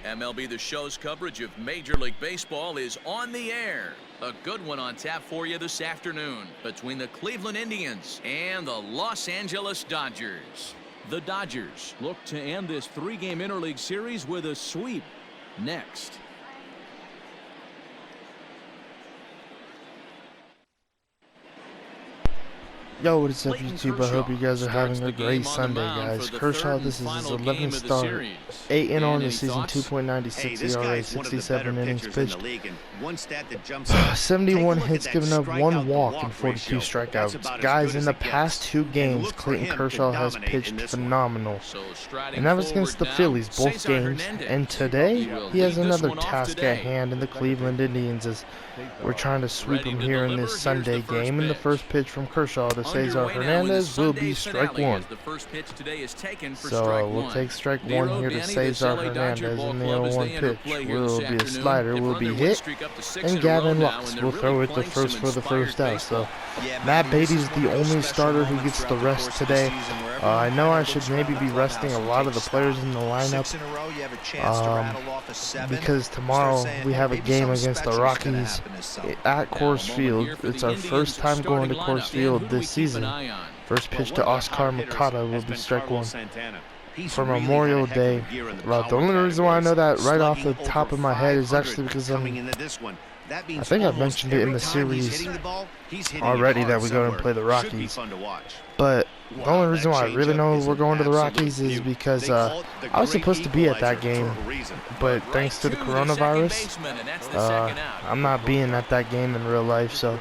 MLB The Show's coverage of Major League Baseball is on the air. A good one on tap for you this afternoon between the Cleveland Indians and the Los Angeles Dodgers. The Dodgers look to end this three-game interleague series with a sweep. Next. Yo, what is up, YouTube? I hope you guys are having a great Sunday, guys. Kershaw, this is his 11th start, 8 on the season, 2.96 ERA, 67 innings pitched, 71 hits given up, 1 walk, and 42 strikeouts. Guys, in the past 2 games, Clayton Kershaw has pitched phenomenal, and that was against the Phillies, both games. And today, he has another task at hand in the Cleveland Indians as we're trying to sweep him here in this Sunday game. And the first pitch from Kershaw to Cesar Hernandez will be strike 1. So we'll take strike 1 here to Cesar Hernandez, and the 0-1 pitch will be a slider, will be hit, and Gavin Lux will throw it the first for the first out. So Matt Beatty's the only starter who gets the rest today. I know I should maybe be resting a lot of the players in the lineup because tomorrow we have a game against the Rockies at Coors Field. It's our first time going to Coors Field this season. First pitch to Oscar Mercado will be strike 1. For Memorial Day, the only reason why I know that right off the top of my head is actually because I think I've mentioned it in the series already that we go and play the Rockies. But the only reason why I really know we're going to the Rockies is because I was supposed to be at that game, but thanks to the coronavirus, I'm not being at that game in real life, so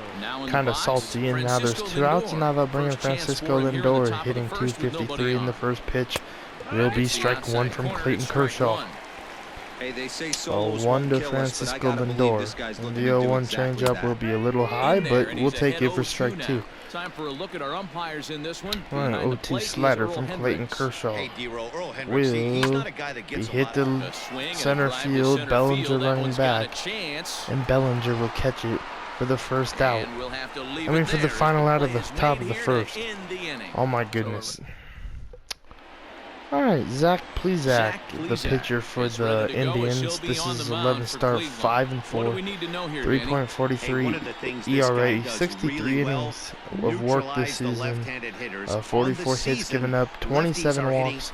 kind of salty. And now there's 2 outs, and now they'll bring in Francisco Lindor, hitting .253 in the first pitch. Will be strike 1 from Clayton Kershaw. 1 to Francisco Lindor. And the 0-1 changeup will be a little high, but we'll take it for strike 2. Time for a look at our umpires in this one. An OT slider from Clayton Kershaw will be hit to center field. Bellinger running back, and Bellinger will catch it for the first out. I mean, for the final out of the top of the first. Oh my goodness. Alright, Zach Plesac, the pitcher for the Indians. This is his 11th start, 5-4, 3.43 ERA, 63 innings of work this season, 44 hits given up, 27 walks,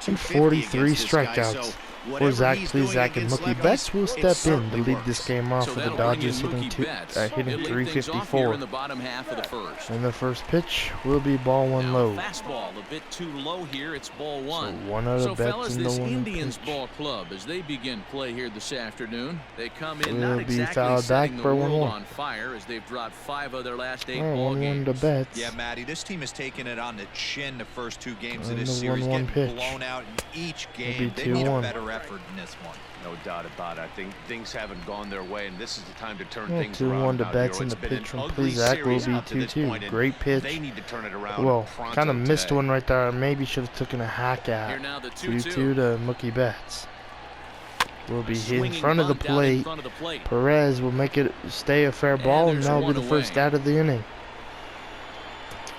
and 43 strikeouts. For Zach Plesac, and Mookie Betts will step in to lead this game off for the Dodgers, hitting 354. And the first pitch will be ball 1 low. Fastball a bit too low here. It's ball 1. So 1 out of Betts in the 1 Indians pitch. ball club as they begin play here this afternoon. They come in will not be exactly fouled back setting the for world 1-1. on fire as they've dropped 5 of their last 8 Oh, ball 1-1 games. to Betts. Yeah, Matty, this team has taken it on the chin the first 2 games of And this the series, 1-1 getting pitch. blown out in each Will game. be They need a 2-1. better effort in this one. No doubt about it. I think things haven't gone their way, and this is the time to turn Well, things 2-1 around. to out Betts, here. and the It's been pitch an from ugly Plesac will series be up to this 2-2. point, and Great pitch. They need to turn it around. Well, pronto kind of missed today. one right there. I maybe should have taken a hack Here at. now the 2-2 2-2. to Mookie Betts. Will be hit in Swinging front of the bunt down in plate. front of the plate. Perez will make it stay a fair ball, and there's that'll be one the first away. out of the inning.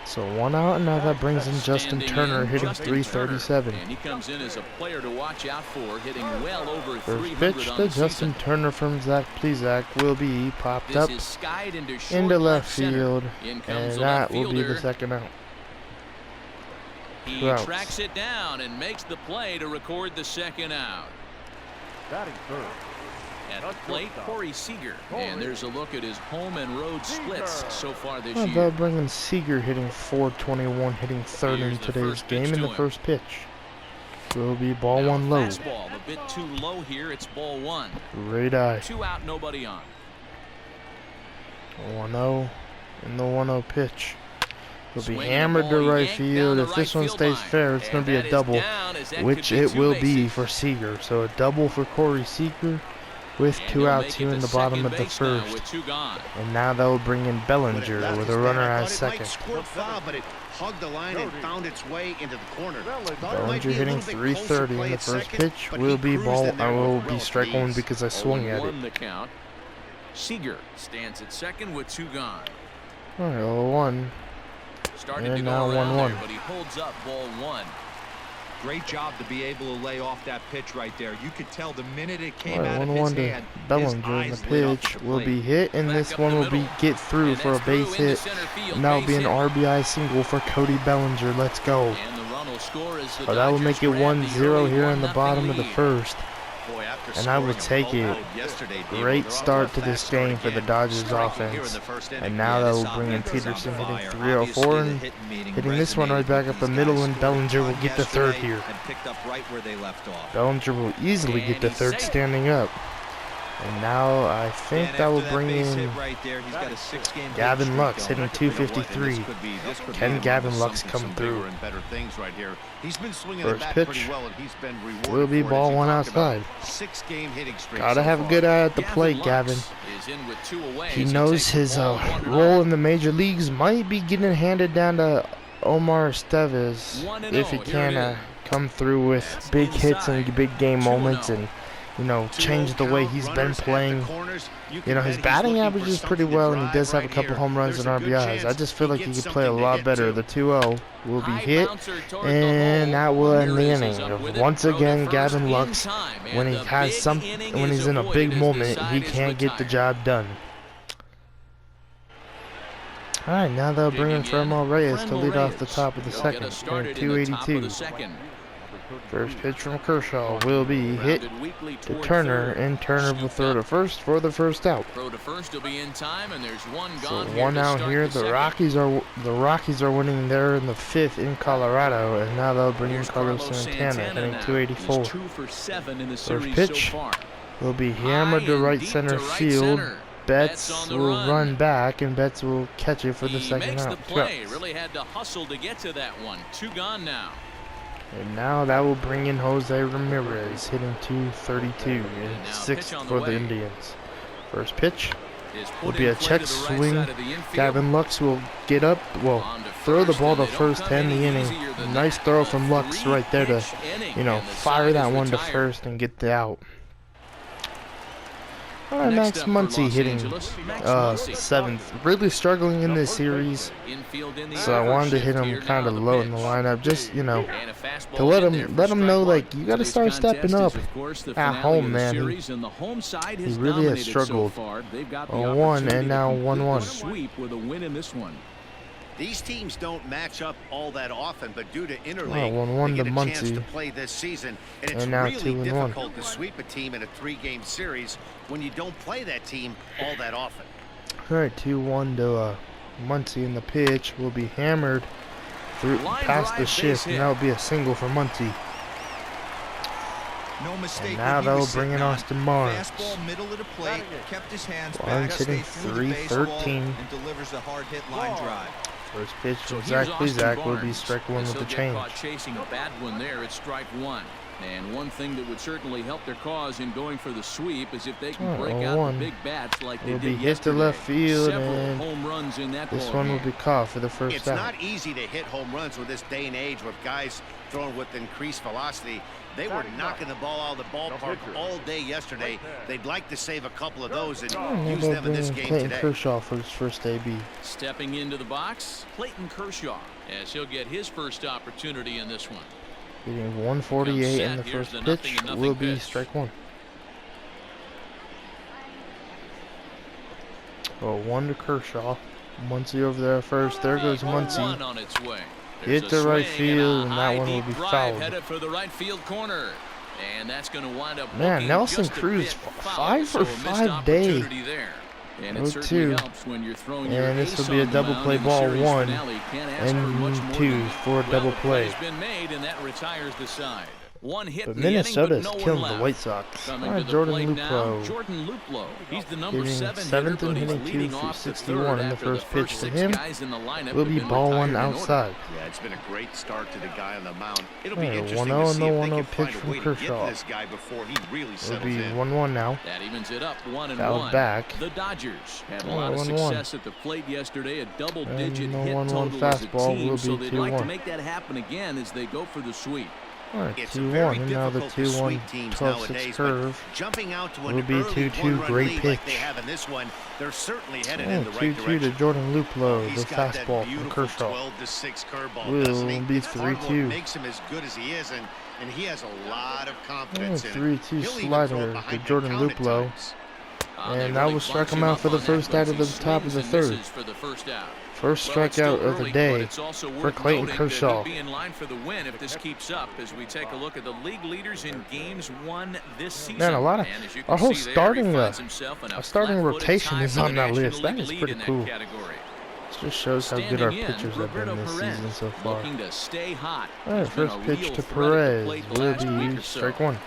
So 1 out, and now that brings in Justin Standing Turner, in, hitting Justin .337. Turner. And he comes in as a player to watch out for, hitting well over First 300 pitch on to the Justin season. Turner from Zach Plesac will be popped This up is skied into short into left center. field, In comes and the that left will be the fielder. second out. He 2 outs. tracks it down and makes the play to record the second out. Batting third. At the plate, Corey Seager. And there's a look at his home and road splits so far this Well, year. they'll bring in Seager, hitting .421, hitting third in Here's the today's first pitch game, in to the him. first pitch will be ball Now 1 low. Fastball a bit too low here. It's ball 1. Great eye. 2 out, nobody on. 1-0, and the 1-0 pitch will be Swinging the hammered to ball, right yanked field. down If the this right one field stays line. fair, it's going to be And a that is double, down as that which could be it 2 will bases. be for Seager. So a double for Corey Seager with And 2 he'll outs make it here in to the bottom second of the base now first. with 2 gone. And now that will bring in Bellinger with a runner at second. Squirt foul, but it hugged the line and found its way into the corner. Bellinger hitting .330 in the first pitch will be strike 1 because I swung at it. 0-1 the count. Seager stands at second with 2 gone. All right, 0-1. Started And to now go around 1-1. there, but he holds up ball 1. Great job to be able to lay off that pitch right there. You could tell the minute it came All right, out of his 1-1 to hand, Bellinger, and the pitch will be hit, and this one will be get through for a base hit. And that will be an RBI single for Cody Bellinger. Let's go. So that will make it 1-0 here in the bottom of the first. And I will take it. Great start to this game for the Dodgers offense. And now that will bring in Peterson hitting 304 and hitting this one right back up the middle, and Bellinger will get the third here. Bellinger will easily get the third standing up. And now I think that will bring in Gavin Lux hitting 253. Can Gavin Lux come through? First pitch will be ball one outside. Gotta have a good eye at the plate, Gavin. He knows his role in the major leagues might be getting handed down to Omar Estevez if he can come through with big hits and big game moments and, you know, change the way he's been playing. You know, his batting average is pretty well, and he does have a couple home runs and RBIs. I just feel like he could play a lot better. The 2-0 will be hit, and that will end the inning. Once again, Gavin Lux, when he has when he's in a big moment, he can't get the job done. All right, now they'll bring in Fermo Reyes to lead off the top of the second. 282. First pitch from Kershaw will be hit to Turner, and Turner will throw to first for the first out. So one out here. The Rockies are winning there in the fifth in Colorado, and now they'll bring in Carlos Santana hitting 284. First pitch will be hammered to right center field. Betts will run back, and Betts will catch it for the second out. Really had to hustle to get to that one. 2 gone now. And now that will bring in Jose Ramirez hitting 232 and 6th for the Indians. First pitch will be a check swing. Gavin Lux will get up, throw the ball to first to end the inning. Nice throw from Lux right there to, you know, fire that one to first and get the out. All right, Max Muncy hitting 7th. Really struggling in this series, so I wanted to hit him kind of low in the lineup, just, you know, to let him know, like, you got to start stepping up at home, man. He really has struggled. 0-1 and now 1-1. These teams don't match up all that often, but due to interleague, 1-1 they to get a chance to Muncy. play this season, and it's now really 2-1. difficult to sweep a team in a 3-game series when you don't play that team all that often. All right, 2-1 to Muncy, and the pitch will be hammered through past the shift, and that will be a single for Muncy. No mistake. And now they'll bring in Austin Barnes. Fastball middle of the plate, kept his hands Barnes back, hitting stayed through the baseball, 313. and delivers a hard hit line drive. First pitch from Zach Plesac will be strike one with the change. Chasing a bad one there at strike one. And one thing that would certainly help their cause in going for the sweep is if they can break out the big bats like they did yesterday. Hit to left field, and home runs in that this one will be caught for the first It's out. not easy to hit home runs with this day and age with guys throwing with increased velocity. They were knocking the ball out of the ballpark all day yesterday. They'd like to save a couple of those and use them in this game Clayton today. Kershaw for his first AB. Stepping into the box, Clayton Kershaw, as he'll get his first opportunity in this one. Hitting 148, and the first pitch will be strike one. 1 to Kershaw. Muncy over there first. There goes Muncy. On its way. Hit to right field, and that one will be fouled. Headed for the right field corner. And that's going to wind up. Man, Nelson Cruz 5 for 5 day. And it certainly helps when you're throwing your and this will be a double play, ball 1 and 2 for a double play. Been made, and that retires the side. One hit But in the Minnesota inning, is but no killing one the left. White Sox. Coming All right, to the Jordan plate now, Luplow. Jordan Luplow. He's the number Hitting 7 7th hitter, and but he's hitting leading 2 off for the 61, third and the after first pitch first to 6 him guys in the lineup will have be been ball 1 retired in order. outside. Yeah, it's been a great start to the guy on the mound. It'll All be right, interesting 1-0 to see and if the they 1-0 can pitch find a from way to Kershaw. get this guy before he really It'll settles be in. 1-1 now. That evens it up 1-1. Fouled back. The Dodgers had a Oh, lot of 1-1. success at the plate yesterday, a double-digit And the hit 1-1 total as a fastball team, will so be they'd like to 2-1. make that happen again as they go for the sweep. Alright, It's 2-1, and now the difficult to sweep 2-1, teams 12-6 nowadays, curve. Jumping out to an Will be early 2-2, one-run great lead pitch. like they have in this one, they're certainly headed in And the right 2-2 to direction. Jordan Luplow, He's the got that fastball from beautiful Kershaw. 12-6 curveball, Will doesn't he? be It's hard work 3-2. makes him as good as he is, and he has a lot of confidence in it. 3-2 He'll even throw it slider behind to the Jordan count at Luplow. times. And that will strike him out for the first out of the top of the third. First strikeout of the day for Clayton Kershaw. Be in line for the win if this keeps up as we take a look at the league leaders in games won this season. Man, a lot of And as you our can whole see there, starting he finds himself in a starting flat-footed rotation tie is for the on that National list. That League is lead pretty in that cool. category. This just shows how good our Standing in, pitchers have been Roberto this Perez, season so far. looking to stay hot. Alright, He's been first a pitch real to threat at the Perez plate the will last week be or so. strike one.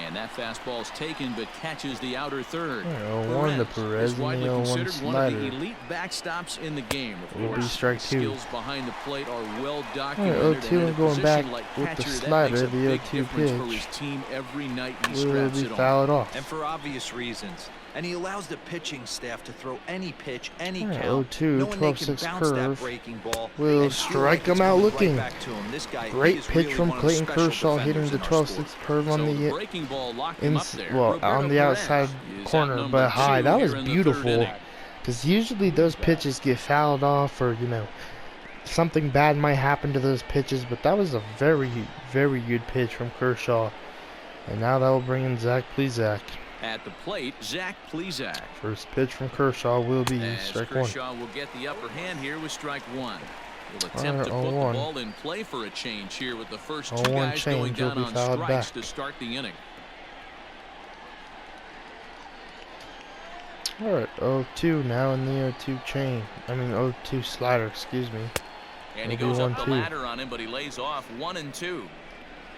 And that fastball is taken but catches the outer third. 0-1 to Perez is and widely the 0-1 considered one of the slider. elite backstops in the game. Of Will be course, strike his two. skills behind the plate are well Alright, documented. 0-2 and in a and going position back like with the catcher, that slider, makes a the big 0-2 difference for pitch. his team every night he Will straps be it on. fouled off. And for obvious reasons. And he allows the pitching staff to throw any pitch, any Alright, count, 0-2, knowing they can 12-6 bounce that curve. breaking ball. Will and feel strike like it's him out coming looking. Right back to him. This guy, he Great is pitch really from one of the Clayton special Kershaw hitting defenders the in our 12-6 sport. curve on So the breaking ball locked him up there. on Roberto the Perez outside is at corner, number but high. 2 That was here in the beautiful. third inning. Because usually those pitches get fouled off, or something bad might happen to those pitches. But that was a very, very good pitch from Kershaw. And now that will bring in Zach Plesac. At the plate, Zach Plesac. First pitch from Kershaw will be As strike one. Kershaw will get the upper hand here with strike one. Will attempt to put the 0-1. ball in play for a change here with the first two 0-1 guys going change will down be on fouled strikes back. to start the inning. Alright, 0-2 now in the 0-2 chain. 0-2 slider, excuse me. And he It'll be goes up the 1-2. ladder on him, but he lays off 1-2.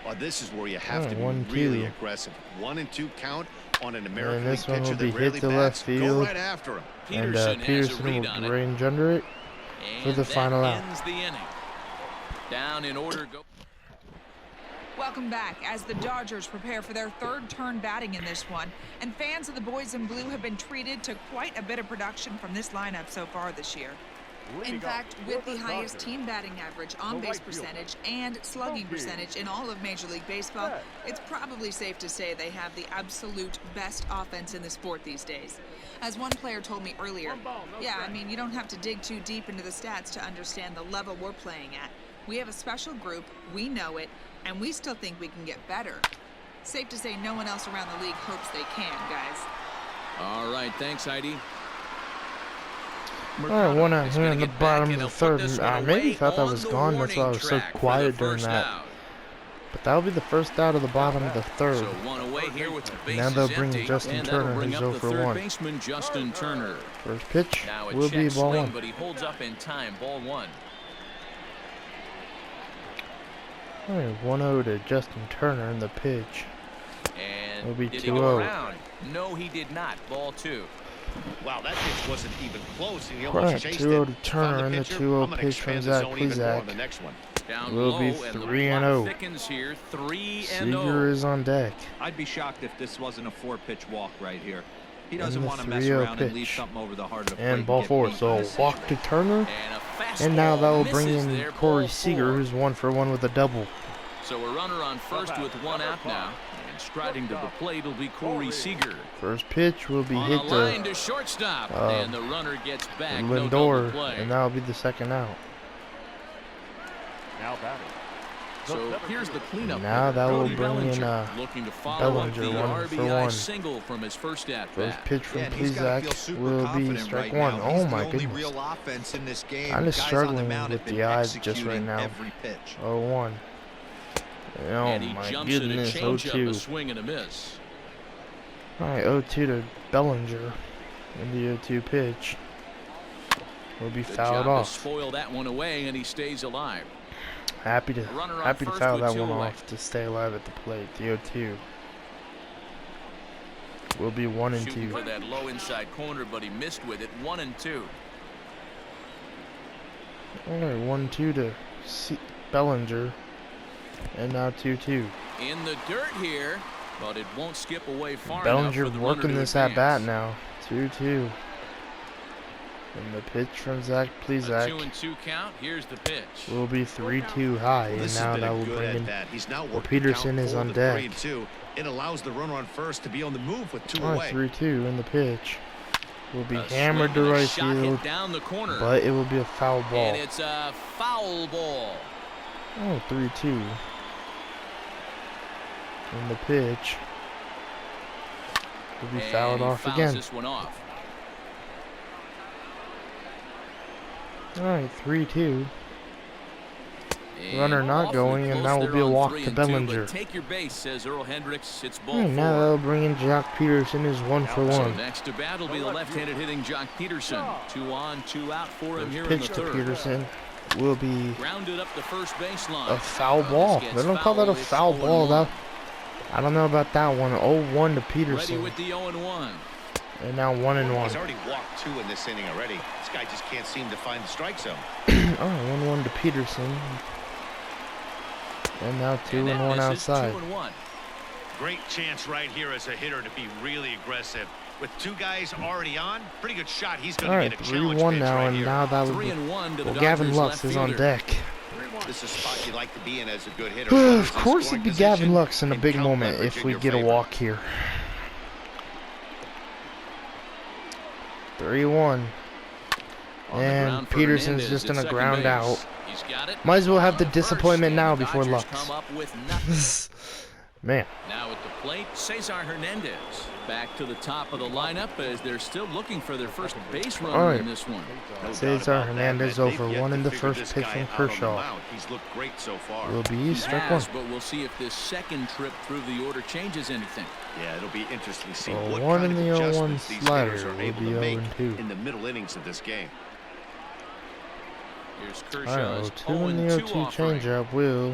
Well, this is where you have to be 1-2. really aggressive. 1-2 count on an American League this one pitcher will be that hit rarely to bats. left Go field. right after him. And Peterson has a Peterson read on will it. range under it for And the that final out. ends the inning. Down in order go. Welcome back as the Dodgers prepare for their third turn batting in this one. And fans of the boys in blue have been treated to quite a bit of production from this lineup so far this year. In fact, with the highest team batting average, on-base percentage, and slugging percentage in all of Major League Baseball, it's probably safe to say they have the absolute best offense in the sport these days. As one player told me earlier, you don't have to dig too deep into the stats to understand the level we're playing at. We have a special group, we know it, and we still think we can get better. Safe to say no one else around the league hopes they can, guys. All right, thanks, Heidi. Alright, one out here in the bottom of the third. I maybe thought that was gone. That's why I was so quiet during that. But that'll be the first out of the bottom of the third. So one away here with the bases Now they'll bring empty, Justin and Turner, that'll bring who's up 0 the for third 1. baseman, Justin Turner. First pitch Now a will be check ball swing, 1. but he holds up in time. Ball 1. Alright, 1-0 to Justin Turner in the pitch. And It'll be did he go 2-0. around? No, he did not. Ball 2. Wow, that pitch wasn't even close, and he Alright, almost chased 2-0 it. to Turner, and the 2-0 pitch from Zach Plesac. Plesac. Down Will low, be and the 3-0. block thickens here. 3-0. Seager is on deck. I'd be shocked if this wasn't a 4-pitch walk right here. He And doesn't the want to mess 3-0 around and leave pitch. something over the heart of the plate. And ball get 4. beat So in this walk to situation. Turner. And a fastball And now that will bring misses in there, Corey ball Seager, 4. who's 1 for 1 with a double. So a runner on first with 1 out now. And striding to the plate will be Corey Seager. First pitch will be On hit a line to to shortstop. And the runner gets back. No double Lindor, play. and that'll be the second out. Now batting. So here's the cleanup. Now hitter, that will Cody bring in Bellinger, looking to follow Bellinger, up the 1 for RBI 1. single from his first at First bat. pitch from Yeah, and he's gotta feel Plesac super will be confident strike right 1. now. Oh He's my the only goodness. real offense in this game. I'm just Guys on struggling the mound with have been the eyes just right executing now. every pitch. 0-1. Oh And he my jumps goodness, at a changeup, a 0-2. swing and a miss. Alright, 0-2 to Bellinger. And the 0-2 pitch will be Good fouled job to off. spoil that one away, and he stays alive. Happy to Runner on first foul with that 2 one away. off to stay alive at the plate. The 0-2 will be 1 and Shooting 2. for that low inside corner, but he missed with it. 1-2. Alright, 1-2 to Bellinger. And now 2-2. In the dirt here, but it won't skip away far enough Bellinger for the working runner to this at bat advance. now. 2-2. And the pitch from Zach Plesac 2-2 count. Here's the pitch. will be 3-2 high, and now that will bring in. Well, Peterson is on deck. It allows the runner on first to be on the move with 2 All away. right, 3-2, and the pitch will be A hammered swing to and a right shot hit field, down the corner. but it will be a foul ball. And it's a foul ball. Oh, 3-2. And the pitch will be fouled off fouls again. this one off. All right, 3-2. And Runner not awfully going, and close that will there be a on walk 3 to and 2, Bellinger. but take your base, says Earl Hendricks. It's ball 4. Now that'll bring in Jock Peterson as 1 for So 1. next to bat will be the left-handed hitting Jock Peterson. 2 on, 2 out for him here in the Pitch to third. Peterson will be Grounded up the first baseline. a foul ball. They don't call that a foul ball. That, I don't know about that one. 0-1 to Ready Peterson. with the 0-1. And now 1-1. He's already walked 2 in this inning already. This guy just can't seem to find the strike zone. Oh, 1-1 to Peterson. And now 2-1 outside. 2-1. Great chance right here as a hitter to be really aggressive. With 2 guys already on, pretty good shot. He's going All to right, get a challenge 3-1 pitch now, right and here. now that would 3-1 to the well, Gavin Dodgers Lux is on left deck. This is a spot you like to be in as a good hitter. Of course it'd be Gavin Lux in a big moment if we get a walk here. 3-1. And Peterson's just in a ground out. He's got it. Might as well have the First, disappointment and now the before Dodgers Lux. come up with nothing. Man. Now at the plate, Cesar Hernandez. Back to the top of the lineup as they're still looking for their first base runner All right. in this one. Cesar Hernandez over 1 in the first pitch from Kershaw. He's looked great so far. Will be strike 1. Has, but we'll see if this second trip through the order changes anything. Yeah, it'll be interesting to see So what 1 kind in of the 0-1 adjustments these slider hitters are will able be to make 0-2. in the middle innings of this game. Here's Alright, Kershaw's 2 in the 0-2 offering. changeup will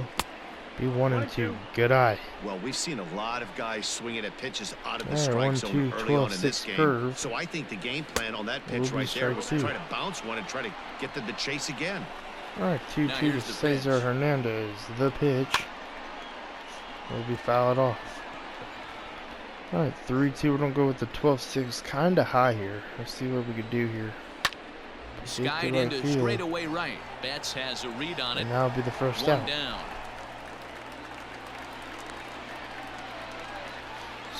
be 1-2. Good eye. Well, we've seen a lot of guys swinging at pitches out of the Alright, strike 1-2, zone early on in 12-6 this game. curve. So I think the game plan on that Will pitch be right there strike was 2. to try to bounce one and try to get them to chase again. Alright, 2-2 to here's the Cesar pitch. Hernandez. The pitch will be fouled off. Alright, 3-2. We're going to go with the 12-6. Kind of high here. Let's see what we can do here. Deep to Skied right into field. straightaway right. Betts has a read on it. And that'll be the first 1 out. down.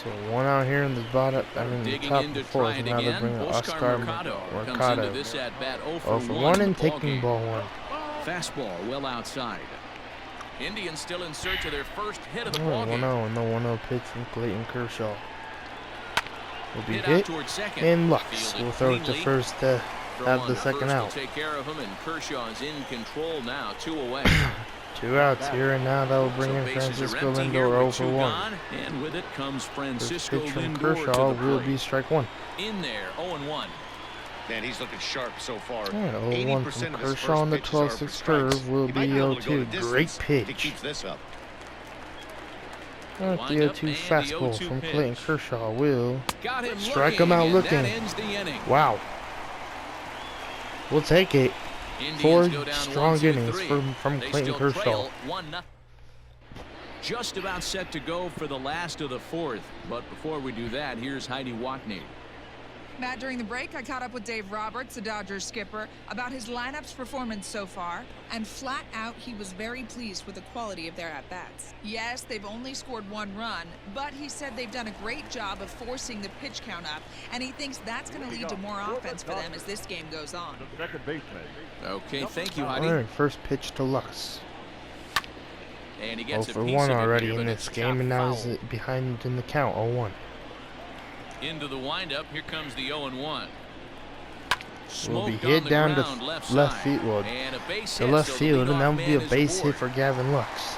So 1 out here in the bottom, I mean the Digging top in of to the try 4th. it Now they're again. bringing Oscar Oscar Mercado comes into Mercado. this at bat 0 Oh for for 1 1 in and the ball taking game. ball 1. Fastball well outside. Indians still in search of their first hit of the Oh, ball 1-0 game. and the 1-0 pitch from Clayton Kershaw. Will be Hit out hit, towards second. and Lux Fielded will throw it to cleanly. first to Throw have on the to second first will out. take care of him, and Kershaw is in control now. 2 away. 2 outs here, and now that will bring So in bases are Francisco empty Lindor here 0 with for 2 1. gone, and with it comes First Francisco pitch from Lindor Kershaw to the will plate. be strike 1. In there, 0-1. Man, he's looking sharp so far. Alright, 0-1 from 80% of his Kershaw first on the pitches are for 12-6 strikes. curve will He be might able to go 0-2. the Great distance if he pitch. keeps this up. Alright, the Wind up 0-2 and the fastball 0-2 from pitch. Clayton Kershaw will Got him strike him out and looking. That ends the inning. Wow. We'll take it. Indians 4 go down strong 1-2-3. innings from They Clayton still Kershaw. trail 1-0. Just about set to go for the last of the 4th. But before we do that, here's Heidi Watney. Matt, during the break, I caught up with Dave Roberts, the Dodgers skipper, about his lineup's performance so far, and flat out, he was very pleased with the quality of their at-bats. Yes, they've only scored 1 run, but he said they've done a great job of forcing the pitch count up, and he thinks that's going to lead to more offense for them as this game goes on. The second baseman. Okay, thank you, Heidi. Alright, first pitch to Lux. And he 0 gets a for piece 1 of it already here, in but this it's game, and now foul. he's behind in the count, 0-1. Into the windup, here comes the 0-1. Will be Smoked hit on the down to ground, left left side. field, well, And a base to hit, left so the field, and leadoff that would be a man is base hit aboard. for Gavin Lux.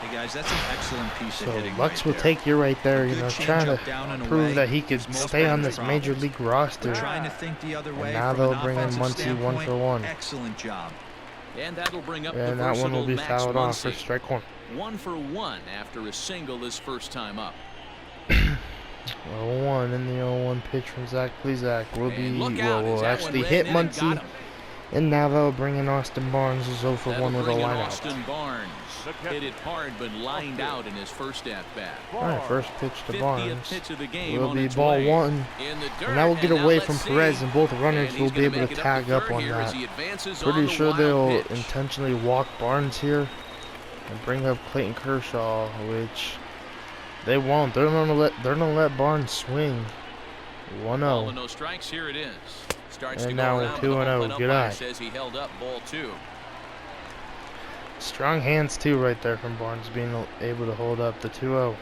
Hey guys, that's an excellent piece of So hitting Lux right will there. take you right there, A you good know, trying changeup to down and prove away that he could is most stay on batters' this major problems. league roster. We're trying to think the other way. now from they'll an bring in offensive Muncie 1 for standpoint. 1. Excellent job. And that'll bring up the And that one will versatile be Max fouled off for Muncy. strike 1. 1 for 1 after a single his first time up. 0-1 and the 0-1 pitch from Zach Plesac will And be look out, as will that actually one hit ran in and got Muncie, him. And now they'll bring in Austin Barnes, who's 0 for 1 with a Bring in lineout. Austin Barnes. Hit it hard, but lined out in his first at-bat. Alright, first pitch to Barnes. Pitch of the game Will on be its ball way. 1. In the dirt, And that will get and now away let's from see. Perez, and both runners And will he's be gonna able make to it tag up third on here as that. he advances Pretty on the sure wild they'll pitch. intentionally walk Barnes here and bring up Clayton Kershaw, which they won't. They're gonna let Barnes swing. 1-0. Ball and no strikes. Here it is. Starts And to now go we're around, 2-0. but the Good umpire eye. says he held up ball 2. Strong hands too right there from Barnes being able to hold up the 2-0.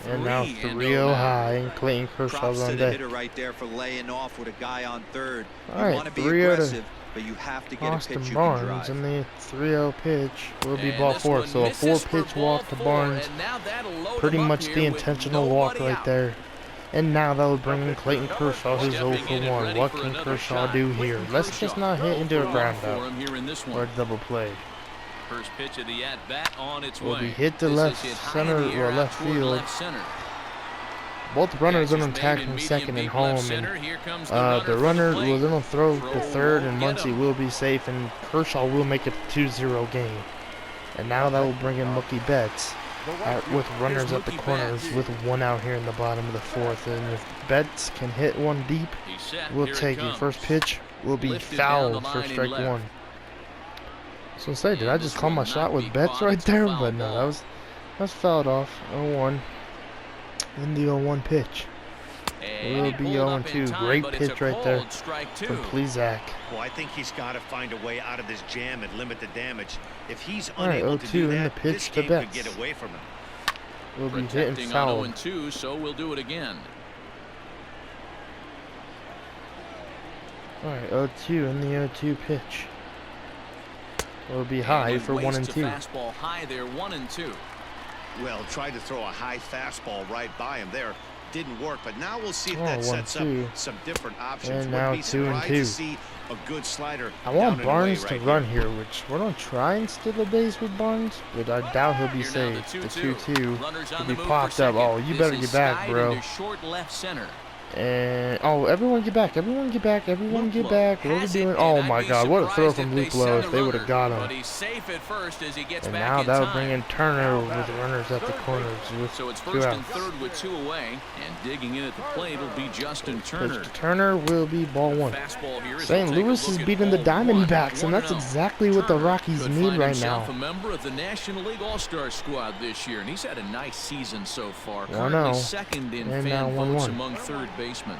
And now 3-0 high, and Clayton Kershaw's Props to on the deck. hitter right there for laying off with a guy on third. You Alright, want to be 3-0 aggressive, but you have to get a pitch Austin you Barnes, can drive. and the 3-0 pitch will be And ball this 4. one So a misses for 4-pitch ball walk to 4, Barnes. and now that'll load Pretty him up much here the with intentional walk nobody right out. there. And now that will bring in Clayton Kershaw, who's 0 Stepping for in and 1. ready What for can another Kershaw shot. do here? Clayton Let's just Kershaw, not hit 0 into a for 1 ground for out him here in this or a one. double play. First pitch of the at-bat on its Will way. be hit to This left is hit high center in the air or out left toward field. left center. Both runners Catch are is on made tag in from medium second and deep home, left and center. Here comes the for runner plate. will then throw Throw to third, and won't get Muncy him. will be safe, and Kershaw will make it a 2-0 game. And now that will bring in Mookie Betts with runners at the Mookie corners Betts. with 1 out here in the bottom of the 4th. And if Betts can hit one deep, He's set. we'll Here take it. comes. First pitch will be Lifted down the foul for line and strike left. 1. So say, did I And just this call will my not shot be with Betts caught. right It's a there? foul But no, ball. that's fouled off. 0-1. Then the 0-1 pitch. And Will he be pulled up 0-2. in time, Great but it's a pitch right there called strike 2. from Plezak. Well, I think he's got to find a way out of this jam and limit the damage. If he's All right, unable to 0-2 do in the that, pitch this to game could Betts. get away from him. Will be hit and Protecting on fouled. 0-2, so we'll do it again. Alright, 0-2 in the 0-2 pitch. Will be high And for 1 waits and to 2. fastball high there, 1-2. Well, tried to throw a high fastball right by him there. Didn't work, but now we'll see if Oh, that sets up 1-2. some different options. And Wouldn't now be 2 and surprised 2. to see a good slider I down want and Barnes away to right run here, which we're going to try and steal a base with Barnes, but I doubt he'll be Here now safe. the The 2-2. 2-2 Runners will on be the move popped for up. Oh, second. you This better is get back, skied bro. into short left center. And, oh, everyone get back. Everyone get back. Everyone get Luplow back. What are we has it, doing? and Oh, I'd my be God. What a throw surprised from if they Luplow send if a they would have got runner, him. But he's safe at first as he gets And back now in that'll time. bring in Turner with runners at the corners with So it's 2 first outs. and third with 2 away, and digging in at the plate will be Justin Turner. Pitch to Turner will be ball 1. Fastball here as St. we'll take a Louis is look at beating the ball 1, Diamondbacks, and that's 1-0. exactly what the Turner Rockies could need find right himself now. a member of the National League All-Star squad this year, and he's had a nice season so far. 1-0. Currently second in And now fan votes 1-1. among third basemen.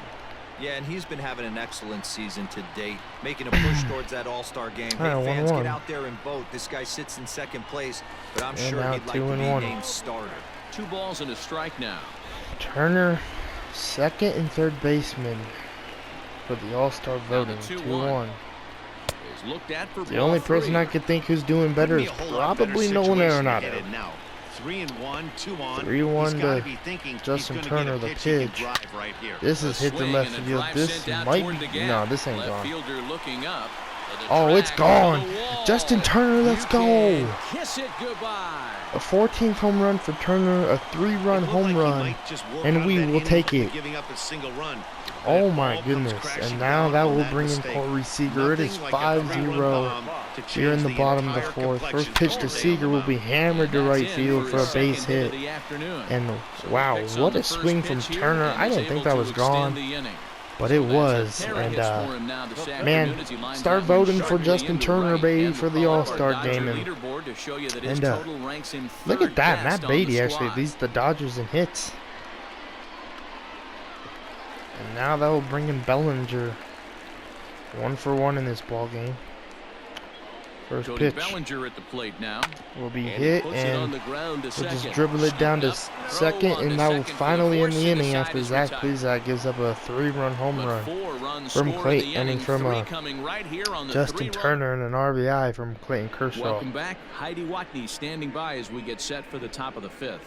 Yeah, and he's been having an excellent season to date, making a push towards that All-Star game. Hey, All right, fans, 1-1. get out there and vote. This guy sits in second place, but I'm And sure now he'd like 2 to and be 1. named starter. 2 balls and a strike now. Turner, second and third baseman for the All-Star voting. 2-1. 2-1. Is looked at for The ball only person 3. I could think who's doing better Couldn't is be a whole lot better probably Nolan situation Arenado. headed now. 3-1, 2 on. 3-1 He's gotta to be thinking Justin he's gonna Turner, get a the pitch he can pitch. drive right here. This is A hit to swing left and a field. drive This sent out might toward the be, gap. no, this ain't Left gone. fielder looking up. To the Oh, it's track, gone. to the wall. Justin Turner, let's You go. can kiss it goodbye. A 14th home run for Turner, a 3-run It looked home like he run, might just work and out we that will inning take before it. Giving up a single run. Oh That my ball comes goodness. crashing And now down that on will bring in mistake. Corey Seager. It is Nothing like a 5-0 bomb to here in change the bottom of the entire 4th. First complexion pitch of to the Seager will be hammered to And right that's in field for a his base second hit of hit. the afternoon. And So wow, picks on what the a first swing from pitch here, Turner. and I is didn't think able that to was extend gone, the inning. but So it that's was. a pair of And hits for him now this afternoon man, as he lines start out voting for sharply Justin into Turner, right, baby, and for we'll the call up All-Star our Dodger game. And leaderboard to show you that his and, total ranks him look third at that, best Matt on the Beatty actually squad. leads the Dodgers in hits. And now that will bring in Bellinger. 1 for 1 in this ball game. First Cody pitch Bellinger at the plate now. will be And he hit, puts it on and the ground to we'll just second. dribble it down to Stepped up, second, throw on and to that will second for the finally end force, the and inning side after is Zach retired. Plezak gives up a 3-run home But run 4-run from score Clayton, in the I mean inning, from 3 coming right here on the Justin 3-run. Turner and an RBI from Clayton Kershaw. Welcome back. Heidi Watney standing by as we get set for the top of the 5th.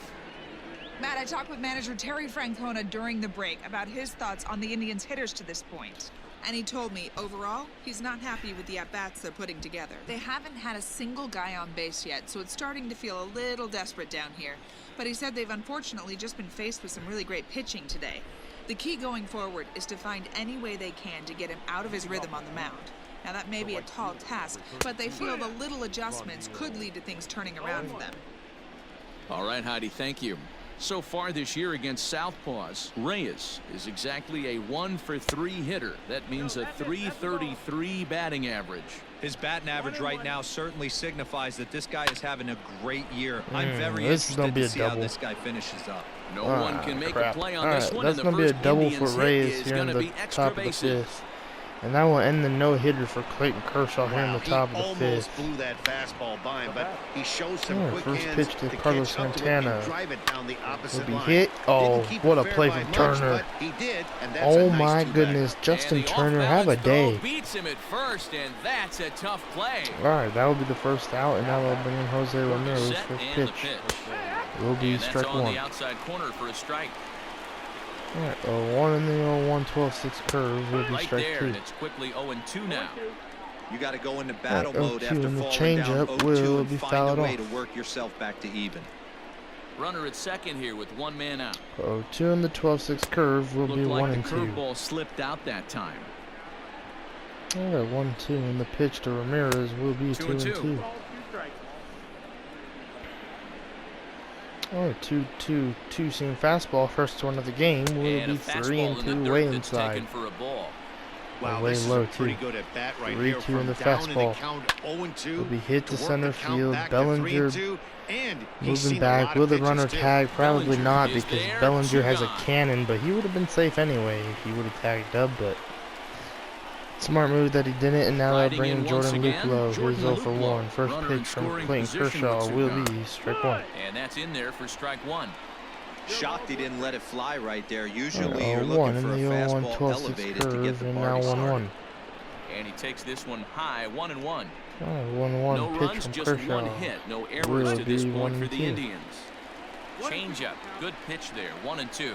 Matt, I talked with manager Terry Francona during the break about his thoughts on the Indians' hitters to this point. And he told me, overall, he's not happy with the at-bats they're putting together. They haven't had a single guy on base yet, so it's starting to feel a little desperate down here. But he said they've unfortunately just been faced with some really great pitching today. The key going forward is to find any way they can to get him out of his rhythm on the mound. Now, that may be a tall task, but they feel the little adjustments could lead to things turning around for them. All right, Heidi, thank you. So far this year against Southpaws, Reyes is exactly a 1-for-3 hitter. That means a .333 batting average. His batting average right now certainly signifies that this guy is having a great year. I'm very this is gonna interested be to a see how double. this guy finishes up. No one can make a play on this one. That's And the gonna be a first double for Indians hit Reyes is here in gonna the be extra top of the bases. 5th. And that will end the no-hitter for Clayton Kershaw here in the top of the 5th. He almost blew that fastball by him, but he shows some quick First hands pitch to to Carlos catch up to it Santana. and drive it down the opposite Will be line. hit. Oh, Didn't keep what it a fair play by from much, Turner. but he did, and that's Oh a nice my two-bagger. goodness, Justin And the Turner, have a off-balance throw day. beats him at first, and that's a tough play. All right, that will be the first out, and now they'll bring in Jose Ramirez Set for and the pitch. pitch. It will be And that's strike on one. the outside corner for a strike. All right, 1 in the 1-12-6 curve will be Right strike there, 2. and it's quickly 0-2 now. You got to go into battle Alright, mode 0-2, after and the falling down changeup 0-2 will and be find fouled a way off. to work yourself back to even. Runner at second here with one man out. 2 in the 12-6 curve will be Looked 1 like and the 2. curveball slipped out that time. All right, 1-2, and the pitch to Ramirez will be 2 and 2. Oh, 2-2, two-seam fastball, first one of the game will And be a 3 and fastball in 2 the way dirt that's inside. taken for a ball. Wow, way this is low, a pretty too. good at bat right 3-2 here. in From the down in the fastball. count 0-2 Will be hit to work center the count field. back to Bellinger 3-2, and he's moving seen a back. lot Will of the pitches, runner too. tag? Probably Bellinger not, is because there, Bellinger has a gone. cannon, but he would have been safe anyway if he would have tagged up. But smart move that he didn't, and now they're Riding bringing in once Jordan again, Luplow. Jordan He's 0 for Luplow. 1. First Runner pitch in from scoring Clayton position Kershaw with two will gone. be strike 1. And that's in there for strike 1. Shocked he didn't let it fly right there. Usually Alright, you're 0-1 looking for a in the fastball 0-1-12-6 elevated to get curve, the and now party 1-1. started. And he takes this one high, 1-1. Alright, 1-1 No pitch runs, from just Kershaw. one hit. No errors Will to this be point for the 1-2. Indians. Changeup, good pitch there, 1-2.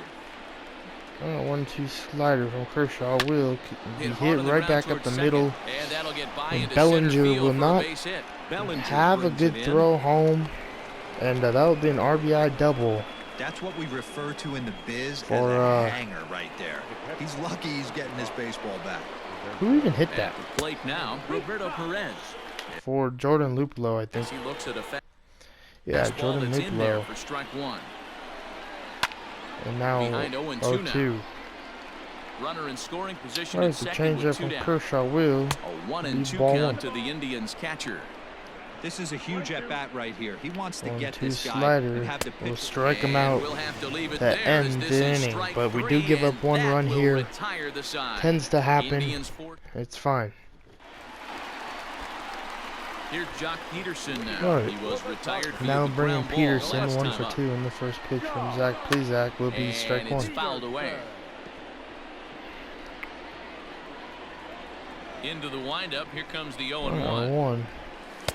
1-2 slider from Kershaw will be Hit hit hard on the right ground back up towards the second, middle. And that'll get by And into Bellinger center field will for a not base hit. Bellinger have a brings good it in. throw home, and that will be an RBI double. That's what we refer to in the biz For, as a hanger right there. He's lucky he's getting this baseball back. Who even hit that? At the plate now, Roberto Perez. For Jordan Luplow, I think. As he looks at a Yeah, fastball Jordan that's in there Luplow. for strike 1. And now Behind 0-2 now. 0-2. Runner in scoring position Alright, at the second changeup with 2 from down. Kershaw will A be 1-2 ball count 1. to the Indians catcher. This is a huge at-bat right here. He wants to get 1-2 this guy slider and have the will pitch. strike him And out we'll have to leave it to there as end this the is inning. strike But we do 3, give up and 1 that run will here. retire the side. Tends to happen. Indians 4. It's fine. Here's Jock Peterson now. Alright. He was retired for Now the bringing ground ball Peterson, last 1 time for up. 2 in the first pitch from Zach Plesac will be And strike it's 1. fouled away. Into the windup. Here comes the 0-1. 1.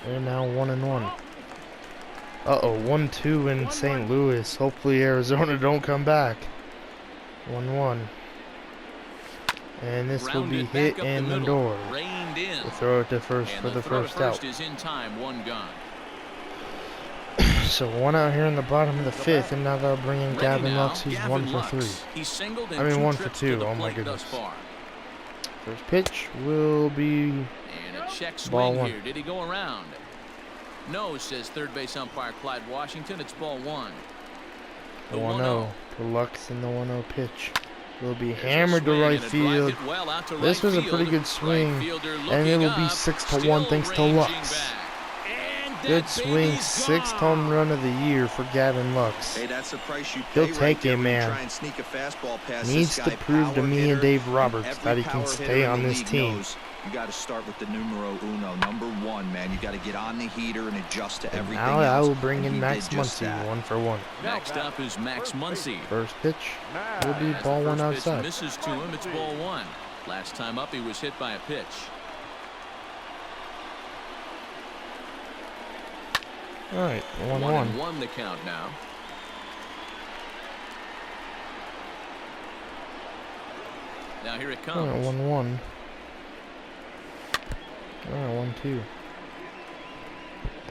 And now 1-1. Uh-oh, 1-2 in St. Louis. Hopefully Arizona don't come back. 1-1. And this will be Grounded hit back up in the middle. door. Reined in. We'll throw it to first And for the throw to first out. is in time. 1 gone. So 1 out here in the bottom of the 5th, and now they'll bring in Ready Gavin now, Lux, who's Gavin 1 for Lux. 3. He's singled in I mean, 2 1 for trips 2, to the oh my plate thus goodness. far. First pitch will be And a check Ball swing 1. here. Did he go around? No, says third base umpire Clyde Washington. It's ball 1. The 1-0. To Lux in the 1-0 pitch. Will be There's a hammered to swing right and a drive field. hit well out to This right was a field. pretty good swing, Right fielder and looking it will be up, 6-1 still thanks to ranging Lux. back. And that Good swing, baby's 6th gone. home run of the year for Gavin Lux. Hey, that's the price you He'll pay right take there it, when you man. try and sneak a fastball past Needs this to guy. prove to Power me hitter, and Dave Roberts every that he can power stay hitter in on the this league team. knows you got to start with the numero uno, number 1, man. You got to get on the heater and adjust to everything Now I else. will bring and in he Max did just Muncy, that. 1 for 1. Next up is Max Muncy. First pitch will be As ball the 1 first pitch outside. misses to him, it's ball 1. Last time up, he was hit by a pitch. Alright, 1-1. 1-1 the count now. Now here it comes. Alright, 1-1. Alright, 1-2.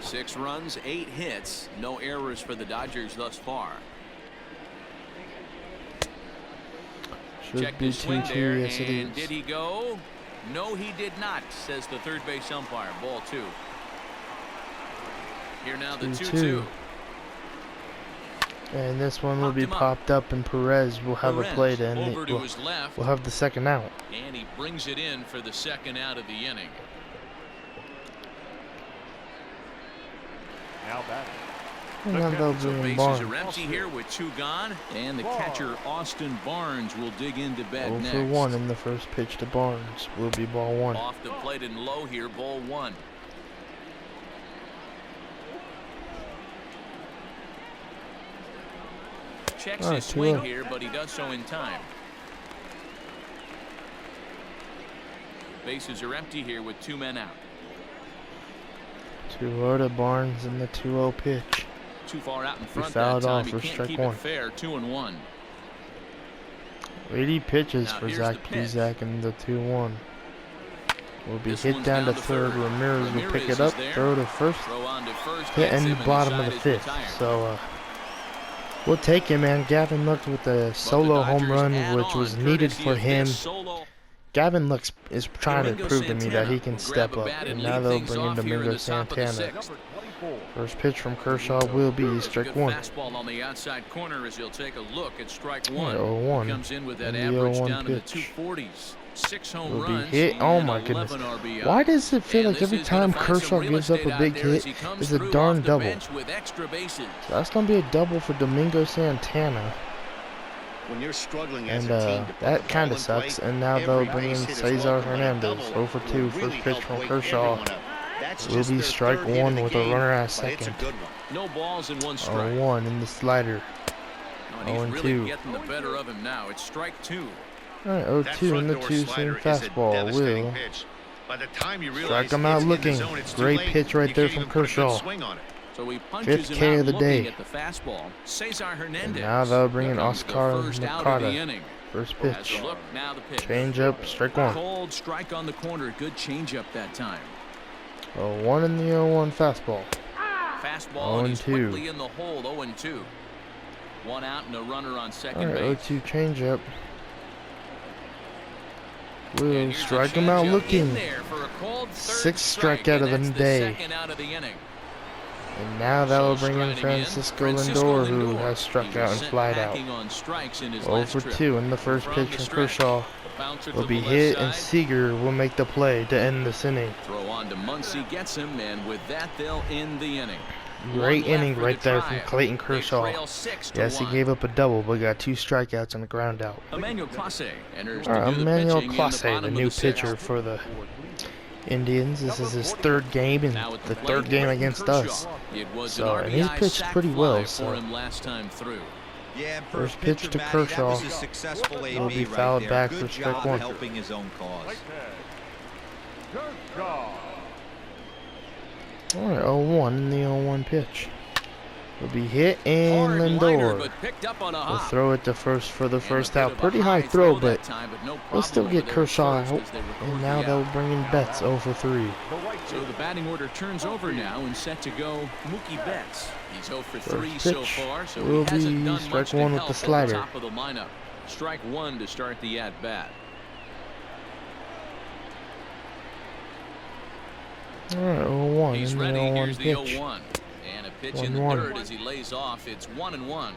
6 runs, 8 hits, no errors for the Dodgers thus far. Should Check be the swing 2-2, there, yes it and is. did he go? No, he did not, says the third base umpire. Ball 2. Here now the 2-2. And this one will be popped up, and Perez will have a play to end it. We'll have the second out. And he brings it in for the second out of the inning. Now batting. Now they'll bring in Bases are Barnes. empty here with 2 gone, and the catcher Austin Barnes will dig into bat 0 next. for 1 in the first pitch to Barnes. Will be ball 1. Off the plate and low here, ball 1. Checks his swing here, but he does so in time. Bases are empty here with 2 men out. 2-0 to Barnes in the 2-0 pitch. Too far out in front fouled that time. off He for can't strike keep 1. it fair. 2-1. 80 pitches Now for here's Zach the pitch. Plesac in the 2-1. Will be This hit one's down to down to third. third. Ramirez will pick Ramirez it up, is there. throw to first, Throw on to first. hit Gets in him, the and bottom of side the is 5th. retired. So we'll take him, man. Gavin looked with a solo home run, which was needed for him. Gavin is trying to prove to me that he can step up, and now they'll bring in Domingo Santana. First pitch from Kershaw will be strike 1. Fastball on the outside corner as he'll take a look at strike 1. 0-1. Comes in with that in the average 0-1 down in the pitch. 240s. 6 home Will be runs. hit. Oh and my goodness. 11 RBI. Why does it feel And like this every is gonna time find Kershaw some real gives up estate a out big there as hit, he comes it's a through darn off the double? bench with extra bases. So that's going to be a double for Domingo Santana. When you're struggling as And a team to put that the kind ball of in play, sucks. And now every they'll bring in base hit is Cesar welcome, but a Hernandez. double 0 for 2. will First really pitch help from wake Kershaw everyone up. That's will just be their strike third hit of 1 the with a game, runner at but it's a second. good one. No balls and 1 strike. 0-1 in the slider. And he's 0-2. really getting the better of him now. It's strike 2. Alright, That 0-2 in the front-door 2-seam slider is a fastball. devastating Will pitch. By the time you realize strike him out it's in the looking. zone, it's too Great late. pitch right You there can't from even put a good Kershaw. swing on it. So he punches 5th him K out of the looking day. at the fastball. Cesar And Hernandez. now they'll bring in Comes the Oscar first out of the Makata. inning. First Has pitch. a look, now the pitch. Change up, strike 1. Cold strike on the corner. Good change up that time. 0-1 in the 0-1 fastball. Fastball, and he's 0-2. quickly in the hole. 0-2. 1 out and a runner on second Alright, base. 0-2 change up. And Will here's strike the him out changeup looking. in there for a cold third 6th strikeout of the and that's day. second out of the inning. And now that'll So bring in striding Francisco Francisco Lindor, who Lindor. has struck He out was and sent flied out. packing on strikes in his 0 last for trip. 2 in the first From pitch the from stretch. Kershaw. Bouncer to Will the be left hit, and side. Seager will make the play to end this inning. Throw on to Muncy, gets him, and with that they'll end the inning. Great One left inning for right the there from Tribe. Clayton They Kershaw. trail 6-1. Yes, he gave up a double, but got 2 strikeouts and a ground out. Emmanuel Clase enters Alright, to do the Emmanuel pitching in Clase, the the bottom new of the 6th. pitcher for the Indians. This is his 3rd game and Now at the plate, 3rd game Clayton against Kershaw. us. It was So, an and he's RBI pitched sac pretty fly well, for so. him last time through. Yeah, First pitch to Matty, Kershaw. That was a successful AB Will be right fouled there. back Good for strike job 1. helping his own cause. Right tag. Kershaw. Alright, 0-1 in the 0-1 pitch. Will be hit, and Hard liner, Lindor but picked up on a will hop. throw it to first for the And a first bit out. of a Pretty high throw, but that time, no we'll still problem get over there at Kershaw first out. as they record And now the they'll out. bring in Betts 0 for 3. The right So the batting order turns over now and set to go Mookie Betts. He's 0 for 3 First so pitch far, so will he hasn't be done strike much to 1 with help the at slider. the top of the lineup. Strike 1 to start the at-bat. Alright, 0-1 He's in the ready. 0-1 Here's the pitch. 0-1. And a pitch in the 1-1. third as he lays off. It's 1-1.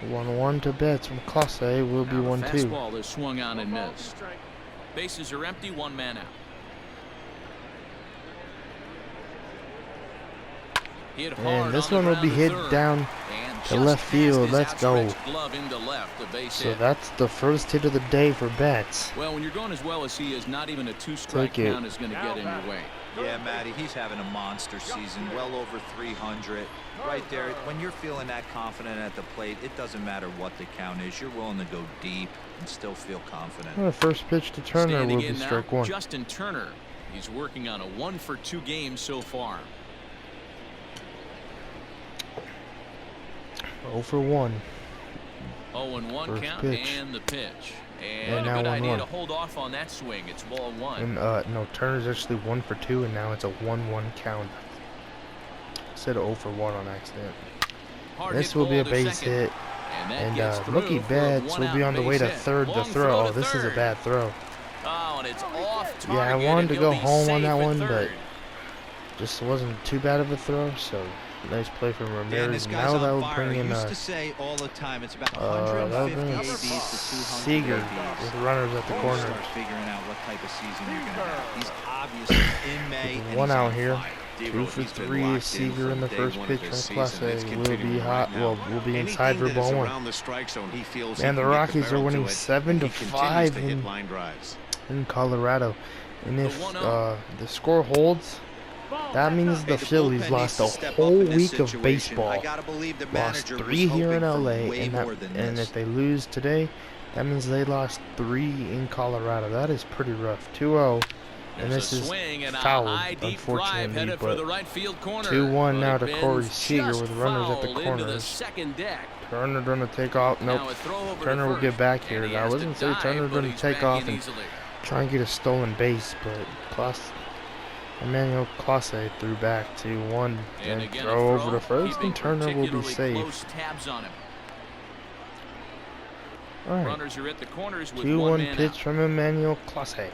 1-1 to Betts from Clase will be Now the 1-2. fastball is swung on and missed. Bases are empty, 1 man out. Hit hard And this on one the will be ground hit to third. down And to just left past field. his Let's go. outstretched glove into left, a base So hit. that's the first hit of the day for Betts. Well, when you're going as well as he is, not even a 2-strike Take it. count is going to get in your way. Yeah, Matty, he's having a monster season, well over 300. Right there, when you're feeling that confident at the plate, it doesn't matter what the count is. You're willing to go deep and still feel confident. The first pitch to Turner Standing will be in strike now, 1. Justin Turner. He's working on a 1 for 2 games so far. 0 for 1. 0-1 First count pitch. and the pitch. And And a now good idea 1-1. to hold off on that swing. It's ball 1. And no, Turner's actually 1 for 2, and now it's a 1-1 count. Instead of 0 for 1 on accident. Hard This hit will be a ball to base second. hit. And that Mookie Betts will be on the way to third to throw. Oh, this is a bad throw. Oh, and it's off target. Yeah, I wanted to go home on that one, but but just wasn't too bad of a throw. So nice play from Ramirez. Now that will bring in Seager with runners at the corner. One out here. 2 for 3 is Seager in the first pitch from Clase. Will be hot. Well, will be inside for ball one. And the Rockies are winning 7-5 in Colorado. And if the score holds, that means the Phillies lost a whole week of baseball. Lost 3 here in LA, and if they lose today, that means they lost 3 in Colorado. That is pretty rough. 2-0. And this is fouled, unfortunately, but 2-1 now to Corey Seager with runners at the corners. Turner going to take off. Nope. Turner will get back here. Now, I wasn't say Turner going to take off and try and get a stolen base, but Emmanuel Clase threw back 2-1 and throw over to first, and Turner will be safe. All right. 2-1 pitch from Emmanuel Clase.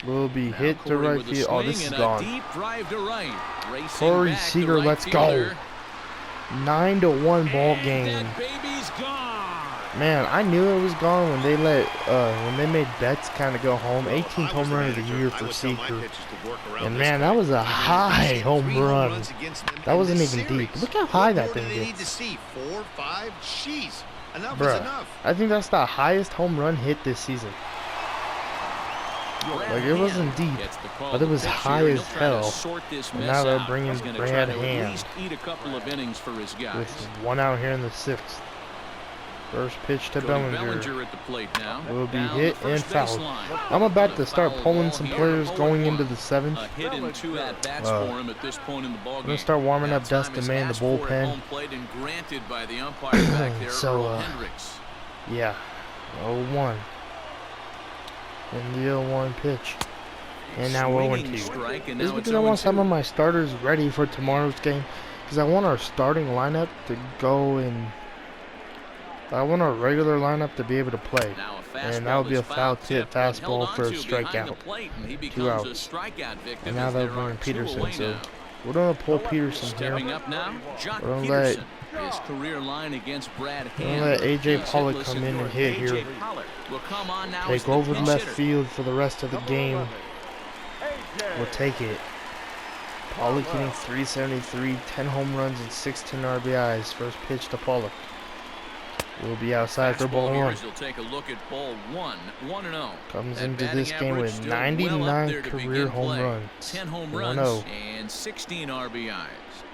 Will be hit to right field. Oh, this is gone. Corey Seager, let's go. 9-1 ball game. Man, I knew it was gone when they made Betts kind of go home. 18th home run of the year for Seager. And man, that was a high home run. That wasn't even deep. Look how high that thing gets. Bruh, I think that's the highest home run hit this season. Like, it wasn't deep, but it was high as hell. And now they're bringing Brad Hand with 1 out here in the 6th. First pitch to Bellinger will be hit and fouled. I'm about to start pulling some players going into the 7th. I'm going to start warming up Dustin May in the bullpen. So, yeah, 0-1. And the 0-1 pitch. And now 0-2. This is because I want some of my starters ready for tomorrow's game. Because I want our starting lineup to go in. I want our regular lineup to be able to play. And that will be a foul tip fastball for a strikeout. 2 outs. And now they're bringing Peterson. So we're going to pull Peterson here. We're going to let AJ Pollock come in and hit here. Take over left field for the rest of the game. We'll take it. Pollock hitting 373, 10 home runs and 16 RBIs. First pitch to Pollock. We'll be outside for ball 1. Comes into this game with 99 career home runs. 10 home runs and 16 RBIs.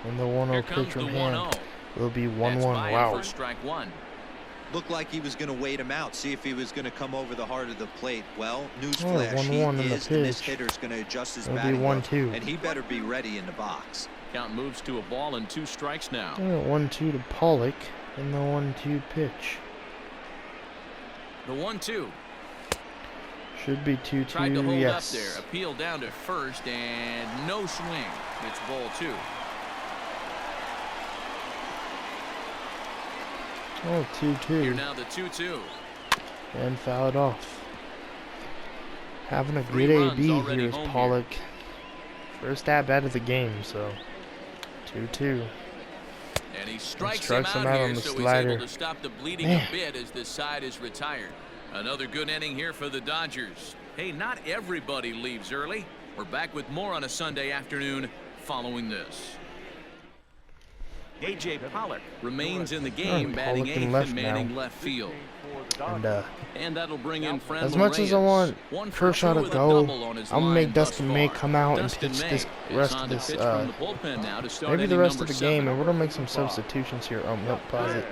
And the 1-0 pitch from Hand will be 1-1. Wow. Looked like he was going to wait him out, see if he was going to come over the heart of the plate. Well, newsflash, he is, and this hitter's going to adjust his batting look, and he better be ready in the box. Count moves to a ball and 2 strikes now. 1-2 to Pollock, and the 1-2 pitch. The 1-2. Should be 2-2, Tried to hold yes. up there, appeal down to first, and no swing. It's ball 2. Oh, 2-2. Here now the 2-2. And fouled off. Having a good AB here is Pollock. First at bat of the game, so 2-2. And he strikes him out on the slider. Able to stop the bleeding a bit as this side is retired. Another good inning here for the Dodgers. Hey, not everybody leaves early. We're back with more on a Sunday afternoon following this. AJ Pollock remains in the game, batting 8th and manning left field. And that'll bring in as much as I want Kershaw to go, I'm gonna make Dustin May come out and pitch this rest of this, maybe the rest of the game, and we're gonna make some substitutions here. Nope, pause it.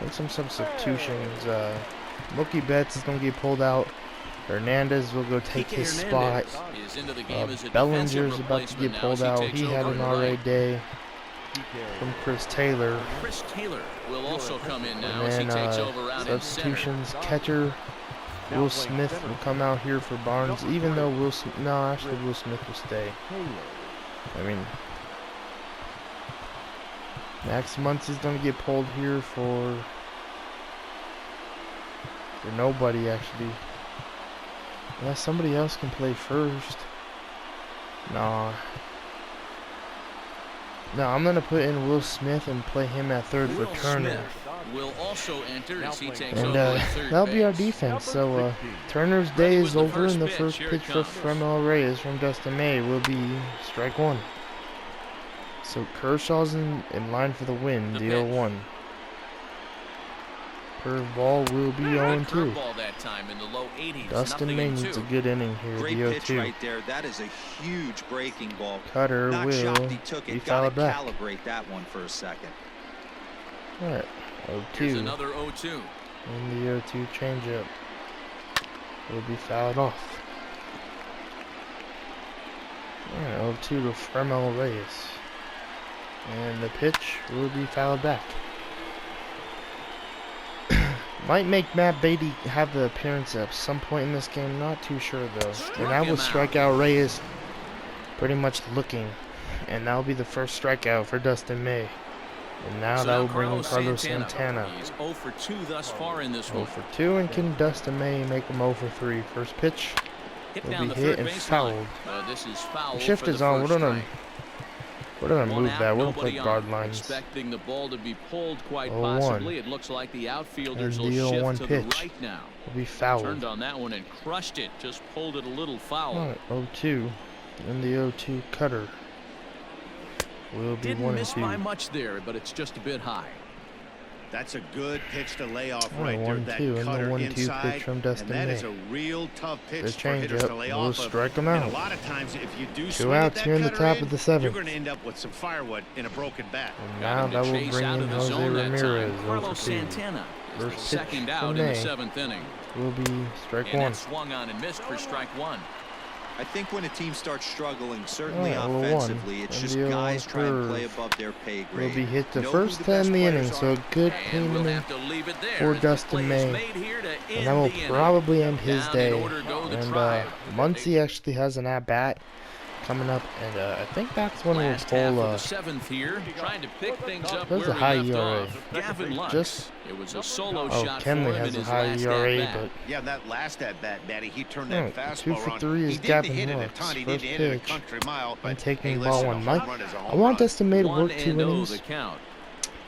Make some substitutions. Mookie Betts is gonna get pulled out. Hernandez will go take his spot. Bellinger's about to get pulled out. He had an RA day from Chris Taylor. Chris Taylor will also come in now as he takes over out substitutions. Catcher Will Smith will come out here for Barnes, even though Will Smith will stay. I mean, Max Muncy's gonna get pulled here for nobody actually. Yeah, somebody else can play first. Nah. No, I'm gonna put in Will Smith and play him at third for Turner. Will also enter as he takes And over at third that'll be our base. defense. So Turner's day is over, and the first pitch for Fremel Reyes from Dustin May will be strike one. So Kershaw's in line for the win, the 0-1. Curveball will be 0-2. That time in the low 80s, Dustin May needs a good inning here, Great the pitch 0-2. right there. That is a huge breaking ball. Cutter Not will shocked he took be it. Got fouled to back. calibrate that one for a second. Alright, Here's 0-2. another 0-2. And the 0-2 changeup will be fouled off. Alright, 0-2 to Fremel Reyes. And the pitch will be fouled back. Might make Matt Beatty have the appearance at some point in this game. Not too sure though. And that will strike out Reyes pretty much looking. And that'll be the first strikeout for Dustin May. And now that will bring in Carlos Santana. He's 0 for 2 thus far in this 0 one. for 2, and can Dustin May make him 0 for 3? First pitch will be hit and fouled. This is foul. The shift is on. We're gonna move that. We're gonna play guard lines. Expecting the ball to be pulled quite 0-1. possibly. It looks like the outfielders And will the 0-1 shift to the pitch right now. will be fouled. Turned on that one and crushed it. Just pulled it a little foul. Alright, 0-2. And the 0-2 cutter will be Didn't 1 miss and 2. by much there, but it's just a bit high. That's a good pitch to lay off Oh, right there. That 1-2, and the cutter 1-2 inside, pitch from Dustin and that May. is a real tough pitch The for hitters to changeup lay will off of. strike him And out. a lot of times, if you do 2 swing at outs that here in the cutter top in, of the 7th. you're going to end up with some firewood in a broken bat. And now that will bring in Jose Ramirez 0 for Carlos 2. Santana is the First second pitch out from in the May 7th inning. will be strike And 1. that swung on and missed for strike 1. I think when a team starts struggling, certainly Alright, 0-1. offensively, it's And just the 0-1 guys trying to play curve above their pay will grade. be hit the Know first who 10 in the best inning, players so a good And clean we'll inning have to leave it there for as the Dustin play is May. made here to And end that will the inning. probably end his Down in day. order go the And Tribe. Muncy actually has an at-bat coming up, and I think that's when we'll Last half pull of the 7th here, trying to pick things up That's where a we high left ERA. off. Gavin Lux. Just- It was a solo oh, shot for Kenley him has in a his high last ERA, at-bat. but Yeah, that last at-bat, Matty, he turned Alright, that 2 fastball for around. 3 is He did Gavin hit it a Lux. ton. He First didn't hit it a pitch. country mile, but And taking hey, ball listen, 1. a Mike, home run is a I home want run. Dustin May to work 2 1-0 innings, the count.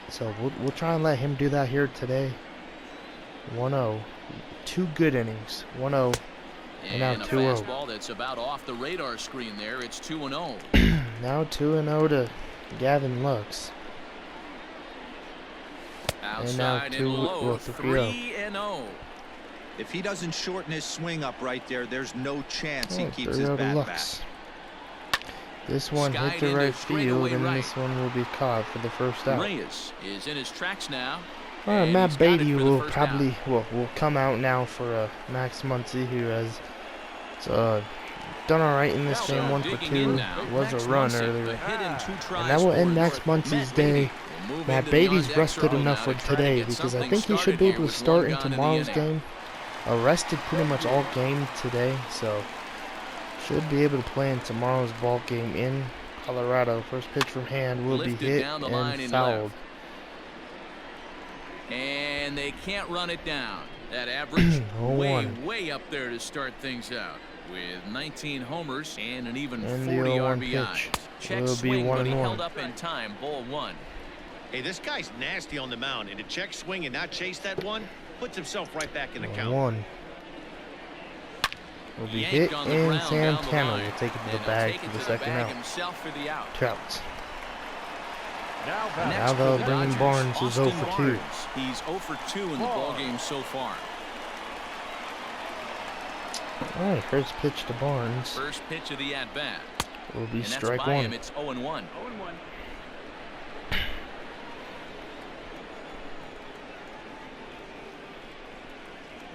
so we'll try and let him do that here today. 1-0. 2 good innings. 1-0. And now a 2-0. fastball that's about off the radar screen there. It's 2-0. Now 2-0 to Gavin Lux. Outside and low, 3-0. If he doesn't shorten his swing up right there, there's no chance he keeps his 3-0 to bat back. Lux. This one Skied hit to into right field, straightaway and right. this one will be caught for the first out. Reyes is in his tracks now. Alright, and Matt he's got it Beatty for the will first probably out. will come out now for Max Muncy, who has done alright in this game. 1 for 2. It was a run earlier. And that will end Max Muncy's day. Matt Beatty's rested enough for today because I think he should be able to start in tomorrow's game. Rested pretty much all game today, so should be able to play in tomorrow's ball game in Colorado. First pitch from hand will be hit and fouled. And they can't run it down. That average way up there to start things out. With 19 homers and an even 40 RBIs. Check swing, but he held up in time. Ball 1. Hey, this guy's nasty on the mound, and to check swing and not chase that one puts himself right back in the count. 1 will be hit, and Santana will take it to the bag for the second out. Trout. Now they'll bring in Barnes, who's 0 for 2. He's 0 for 2 in the ballgame so far. Alright, first pitch to Barnes First pitch of the at-bat. will be And that's strike by 1. him. It's 0-1.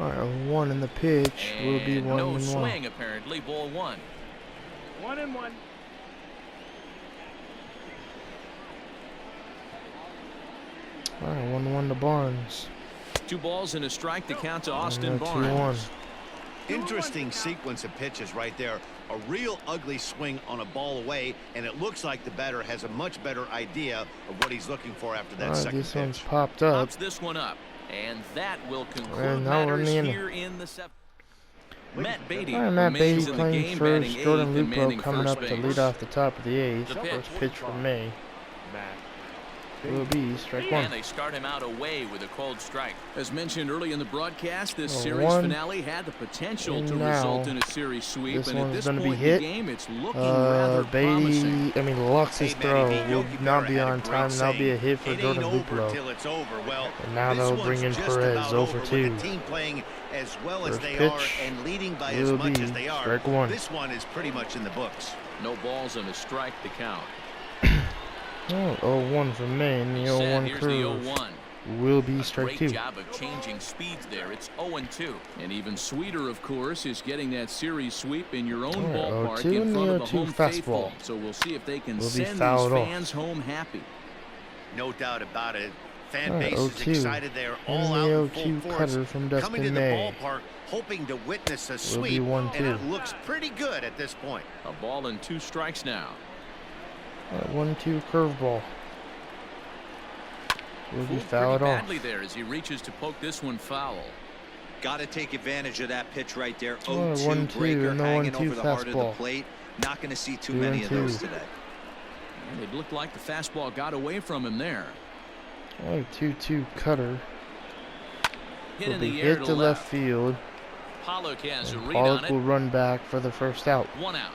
Alright, 1 in the pitch will be 1 no and 1. swing apparently. Ball 1. 1-1. Alright, 1-1 to Barnes. 2 balls and a strike to count to Austin And Barnes. 2-1. Interesting sequence of pitches right there. A real ugly swing on a ball away, and it looks like the batter has a much better idea of what he's looking for after that second this one's pitch. popped up. Pops this one up, and that will conclude And now we're matters in the here in the seventh. Matt Beatty Alright, Matt remains Beatty in the playing game, first. batting Jordan eighth and Lupo manning coming first up to base. lead off the top of the eighth. The pitch. First pitch from May will be strike one. And they start him out away with a cold strike. As mentioned early in the broadcast, this Oh, series one. finale had the potential And to now, result in a series sweep, this and at one's this gonna be point in hit. the game, it's looking rather promising. Lux's throw will not be on time. That'll be a hit for Jordan Lupo. And now they'll bring in Perez, 0-2. Team playing as well as First they pitch are and leading by will as much be as they are. strike one. This one is pretty much in the books. No balls and a strike to count. 0-1 from May, and the Set, 0-1 here's the curve 0-1. will be A strike great two. job of changing speeds there. It's 0-2. And even sweeter, of course, is getting that series sweep in your own ballpark 0-2 in and front the of the 0-2 home faithful. fastball So we'll see if they can will be send these fouled off. fans home happy. No doubt about it. Fan Alright, base is 0-2. excited. They're all And out the in full 0-2 force. cutter from Coming to Dustin the May ballpark, hoping to witness a will be sweep, 1-2. and it looks pretty good at this point. A ball and 2 strikes now. 1-2 curveball will be Fooled fouled pretty off. badly there as he reaches to poke this one foul. Got to take advantage of that pitch right there. Oh, 0-2 1-2, breaker and the hanging 1-2 over the heart of the fastball. plate. Not going to see too 2 many and of those 2. today. And it looked like the fastball got away from him there. 2-2 cutter Hit will in be the air hit to left field. Pollock has a And read on Pollock it. will run back for the first out. 1 out.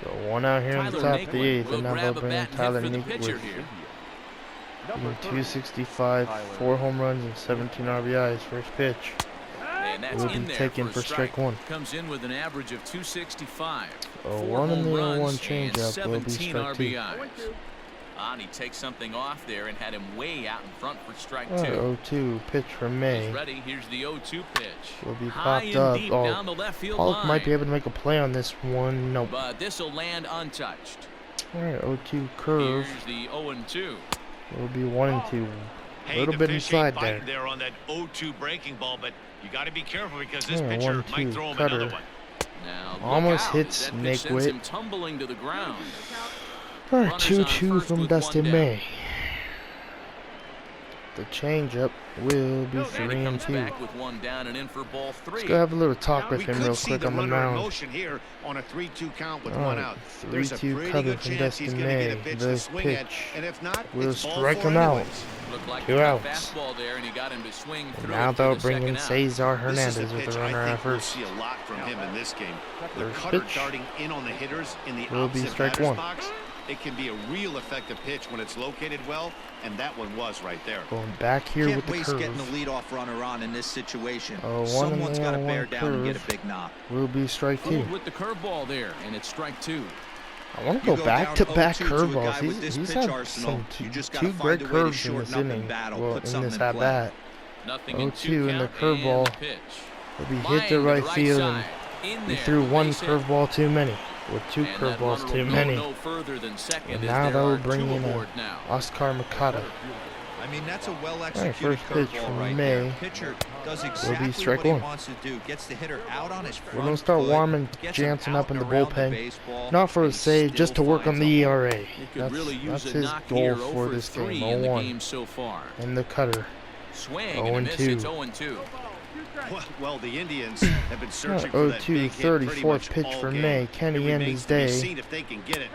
So 1 out here in the Tyler top of the Naquin 8th, will and now grab they'll a bring in bat and hit Tyler for the Naquin pitcher with here. 265, 4 home runs and 17 RBIs. First pitch And that's will be in there taken for for strike one. Comes in with an average of 265. 0-1 and the 0-1 runs changeup and will be 17 strike two. RBIs. And he takes something off there and had him way out in front for strike 2. 0-2 pitch from May He's ready. Here's the 0-2 pitch. will be High popped and up. deep down the left field Pollock line. might be able to make a play on this one. Nope. But this will land untouched. Alright, 0-2 curve Here's the 0-2. will be 1-2. A Hey, little the bit fish inside ain't biting there. there on that 0-2 breaking ball, but you got to be careful because this Yeah, pitcher 1-2 might throw him cutter. another one. Now, look Almost out, hits as that pitch sends Naquin. him tumbling to the ground. Alright, Runners on 2-2 first from with Dustin 1 down. May. The changeup will be And he 3 and comes 2. back with 1 down and in for ball 3. Let's go have a little talk with We him could real see quick the on the runner in mound. motion here on a 3-2 count with All 1 right, out. There's a 3-2 pretty cover good from chance he's Dustin going to get a May. pitch The to swing at, pitch and if not, will it's ball strike 4 him out. anyways. Looked like 2 he got a outs. fastball there, and he got him to swing And through now it for they'll the bring in second out. Cesar This Hernandez is a with pitch the I runner at think we'll first. see a lot from him in this game. The First cutter pitch darting in on the hitters in the will be opposite strike batter's one. box. It can be a real effective pitch when it's located well, and that one was right there. Going back here Can't with the waste getting the curve leadoff runner on in this situation. 0-1 Someone's and got to the bear 0-1 down and get a curve. big knock. will be strike 2. Fooled with the curveball there, and it's strike 2. I want to You go back to down back 0-2 to a curveballs. guy with this He's pitch had arsenal. some You just two gotta great find a way to curves in shorten this up in inning. battle, Well, put in something this in at play. bat. Nothing in 0-2 2 in the count, curveball. and the pitch. Will be hit Flying to right right field, side. and In he there, threw one base hit. curveball too many. With 2 And that curveballs runner too will go many. no further than second And as now there they'll are bring 2 in aboard now. Oscar Mikata. I mean, that's a well Alright, executed first pitch curveball from right May there. Pitcher does exactly strike what he one. wants to do. Gets the hitter out on his front We're going to start foot, warming gets him Jansen out up in the and around bullpen. baseball, Not for a and he save, still just to work on finds the a home. ERA. He could really use That's a his knock goal here, for 0 this for 3 game. in the 0-1. game so far. And the cutter. Swing and a miss, 0-2. it's 0-2. Well, the Indians have been searching for that 0-2, big hit pretty 34th much pitch all for game. May. It Can he end remains his to be day? seen if they can get it.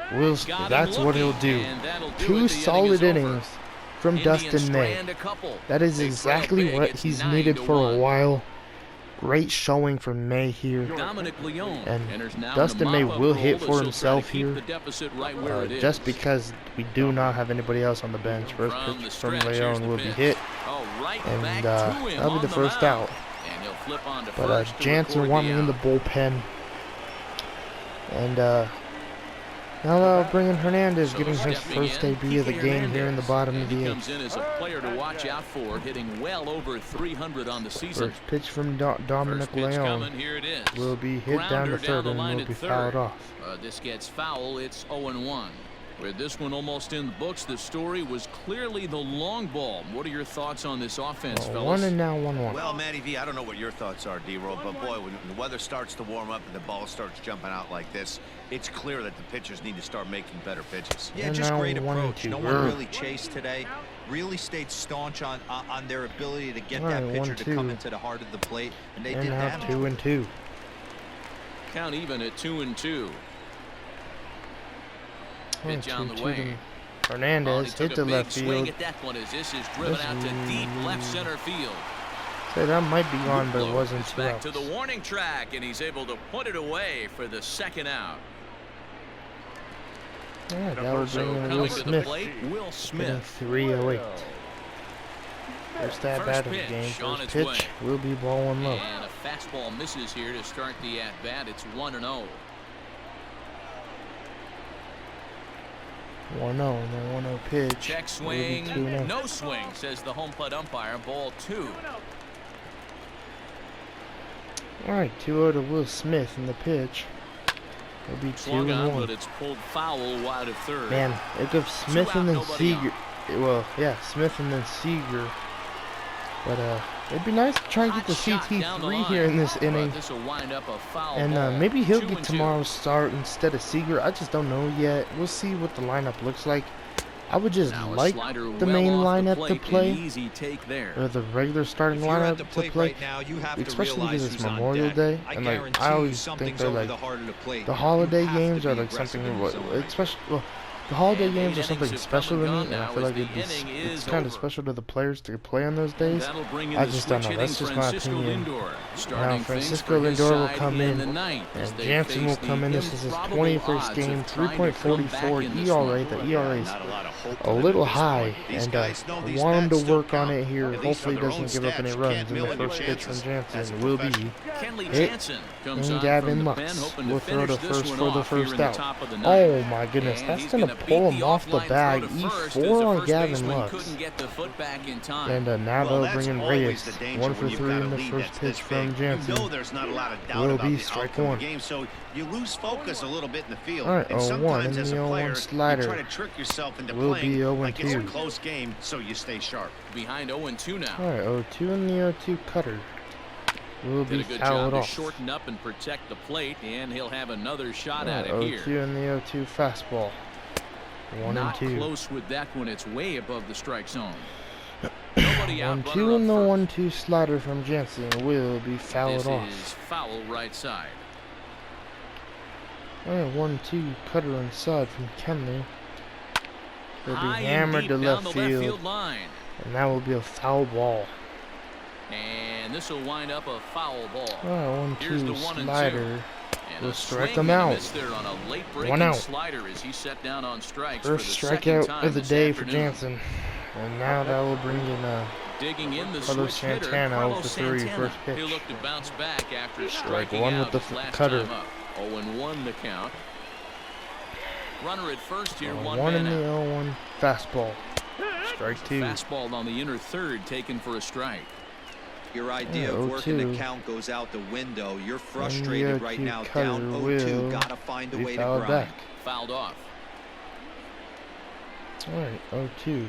Got him That's what he'll looking, do. and that'll do 2 it. The inning solid is over. innings from Indians Dustin May. strand a couple. That is They trail exactly big. what It's he's needed for a 9-1. while. Great showing from May here. Dominic Leone And enters now Dustin in a May mop-up will role hit as for he'll try to himself keep here. the deficit right where it is. Just because we do not have anybody else on the bench. First From pitch the from stretch, here's Leone the will be pitch. hit. Oh, right And back that'll to him be on the first mound. out. And he'll flip on to But first to Jansen record warming in the out. bullpen. And now they'll bring in Hernandez, So getting his stepping first in, debut of the Kike game here in the Hernandez. bottom And of he the comes 8th. in as a player to watch out for, hitting well over 300 on the season. First pitch from Dominic First pitch Leone coming, here it is. will be hit down Grounder to third the and line will at be third. fouled off. This gets foul, it's 0-1. With this one almost in the books, the story was clearly the long ball. What are your thoughts on this offense, fellas? 1 and now 1-1. Well, Matty V, I don't know what your thoughts are, D-Roll, but boy, when the weather starts to warm up and the ball starts jumping out like this, it's clear that the pitchers need to start making better pitches. Yeah, And just now great 1 and approach. 2. No one really chased today. Really stayed staunch on their ability to get that pitcher to come into the heart of the plate, and they did that. 2 and 2. Count even at 2-2. Pitch on the way. Hernandez hit the left swing field. at that one as this is driven out to deep left center field. So that might be gone, but it wasn't It's too back outs. to the warning track, and he's able to put it away for the second out. Yeah, that would bring in Will Coming to the Smith. plate, Will Hitting Smith. 308. First at bat of the First game. pitch on First its pitch way. will be ball 1 low. And a fastball misses here to start the at bat. It's 1-0. 1-0 and then 1-0 pitch. Check Will be swing, 2-0. no swing, says the home plate umpire. Ball 2. Alright, 2-0 to Will Smith in the pitch. It'll be 2 Swung on, and but 1. it's pulled foul wide of third. Man, it goes Smith out, and then nobody Seager. Well, yeah, Smith and then Seager. But it'd be nice to try and get the Hot shot down the CT3 line, here in this but inning. This will wind up a foul And ball. maybe he'll 2 get and 2. tomorrow's start instead of Seager. I just don't know yet. We'll see what the lineup looks like. I would just Now a like slider the well main off the lineup to plate, play, an easy take there. or the regular starting If you're at lineup the to plate play, right now, you have to especially realize because it's who's on Memorial deck. Day, I and like guarantee I you always something's think they're over like the heart of the plate. the You holiday have to games be are like aggressive something, in the zone. especially well, the holiday And games are 8 something innings have special come to and me, gone and I now feel as like the it's inning is kind over. of special to the players to play on those days. That'll bring in I the just don't switch know. That's hitting just my Francisco opinion. Lindor. Now Starting Francisco things for his Lindor will side come in in, the ninth as and they Jansen face will the come in. This is his improbable 21st odds game, of trying to come back 3.44 in this ERA. one. The ERA is Not a lot of hope a in it little at this high, point. These and guys know I these want him bats to still work on count. it here. At least Hopefully for he their own doesn't give up any stats, you runs can't in the mill any first pitch from chances. Jansen. As a It will be professional. Kenley hit, Jansen comes and on Gavin from the Lux pen, hoping will to throw finish the this first one for the off here first in the out. top of the ninth. Oh my goodness, And that's he's gonna gonna pull beat him the off the offline bag. throw to first as E4 the on first Gavin baseman Lux. couldn't get the foot back in time. And now Well, they'll that's bring in always Reyes. the danger 1 for when you've 3 got in a the lead first that's pitch this from big. Jansen. You know there's not a lot of doubt Will about be the strike outcome of 1. the game, so you lose focus a little bit in the field. All right, and 0-1, sometimes and as the a 0-1 player, slider you try to trick yourself into will be playing 0-2. like it's a close game, so you stay sharp. Behind 0-2 now. All right, 0-2 and the 0-2 cutter will Did be a good fouled job to off. shorten up and protect the plate, and he'll have another shot All at right, it here. 0-2 and the 0-2 fastball. 1 Not and 2. close with that one. It's way above the strike zone. Nobody out. 1-2 and the 1-2 slider from Jansen will be fouled This off. is foul right side. All right, 1-2 cutter inside from Kenley. Will be High and hammered deep to down left the left field, field line. and that will be a foul ball. And this will wind up a foul ball. All right, Here's the 1-2 1 and 2. slider. And Will a strike swing him and a out. miss there on a late 1 breaking out. slider as he set down on strikes First for the second strikeout time of the this day for afternoon. Jansen. And now that will bring in Digging in the Carlos switch hitter, Santana Carlos 0-3 Santana. first pitch. He'll look to bounce back after Strike striking 1 out with the his last cutter. time up. 0-1 the count. Runner at first here, 1 man in the out. 0-1 fastball. Strike 2. Fastball on the inner third, taken for a strike. Your idea Yeah, of working the 0-2. count goes out the window. You're And frustrated the right 0-2 now. cutter Down 0-2. will Gotta find a be way to fouled grind. back. Fouled off. All right, 0-2.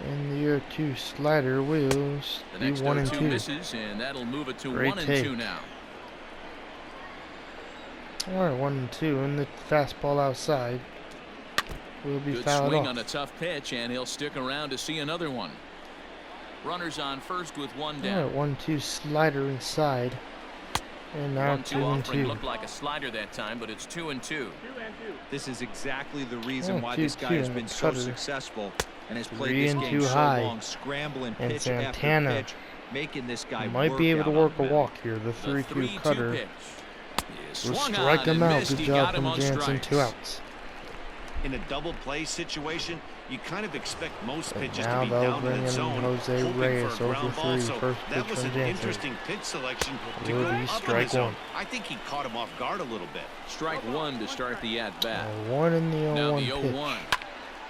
And the 0-2 slider will The be next 1 and 0-2 2. misses, and that'll move it to Great 1 and take. 2 now. All right, 1 and 2, and the fastball outside will be Good fouled swing off. on a tough pitch, and he'll stick around to see another one. Runners on first with 1 down. All right, 1-2 slider inside, and now 1-2 2 and offering 2. looked like a slider that time, but it's 2 and 2. This is exactly the reason Oh, why 2-2 this guy has and the been so cutter. successful and has 3 played this and game 2 so high. long, scrambling And pitch Santana after pitch, making this guy Might work be able out to on work the a mound. walk here. The The 3-2 3-2 cutter pitch. will Swung strike on him and out. missed. Good He job got him from on Jansen. strikes. 2 outs. In a double play situation, you kind of expect most And pitches now to be they'll down bring in the in zone, Jose hoping Reyes for a ground 0-3 ball. So first that pitch was from an Jansen. interesting pitch selection to Will go be up in the strike zone. 1. I think he caught him off guard a little bit. Strike 1 to start the at-bat. 1 in the 0-1 Now the pitch 0-1.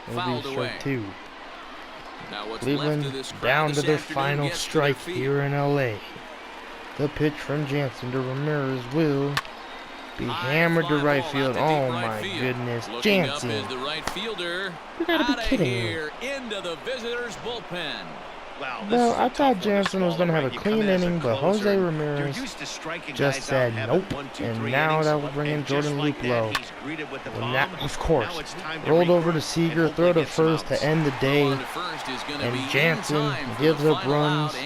will Fouled be away. strike 2. Now what's left Cleveland of this crowd down this to their afternoon final gets to their strike feet. here in LA. The pitch from Jansen to Ramirez will Be hammered to right field. Oh my goodness. Jansen. The right fielder. You gotta be kidding me. Into the visitors' bullpen. Well, I thought Jansen was going to have a clean inning, but Jose Ramirez just said nope, and now that will bring in Jordan Luplow. Well, now, of course, rolled over to Seager, throw to first to end the day, and Jansen gives up runs,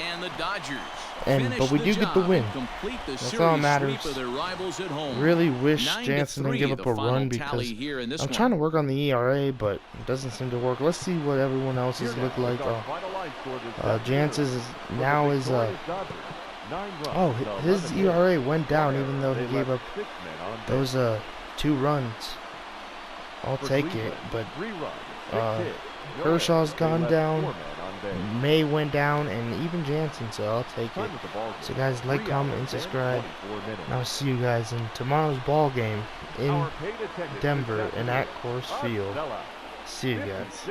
but we do get the win. That's all that matters. Really wish Jansen didn't give up a run because I'm trying to work on the ERA, but it doesn't seem to work. Let's see what everyone else's look like. Jansen's his ERA went down even though he gave up those 2 runs. I'll take it, but Kershaw's gone down, May went down, and even Jansen, so I'll take it. So guys, like, comment, and subscribe, and I'll see you guys in tomorrow's ball game in Denver and at Coors Field. See you guys.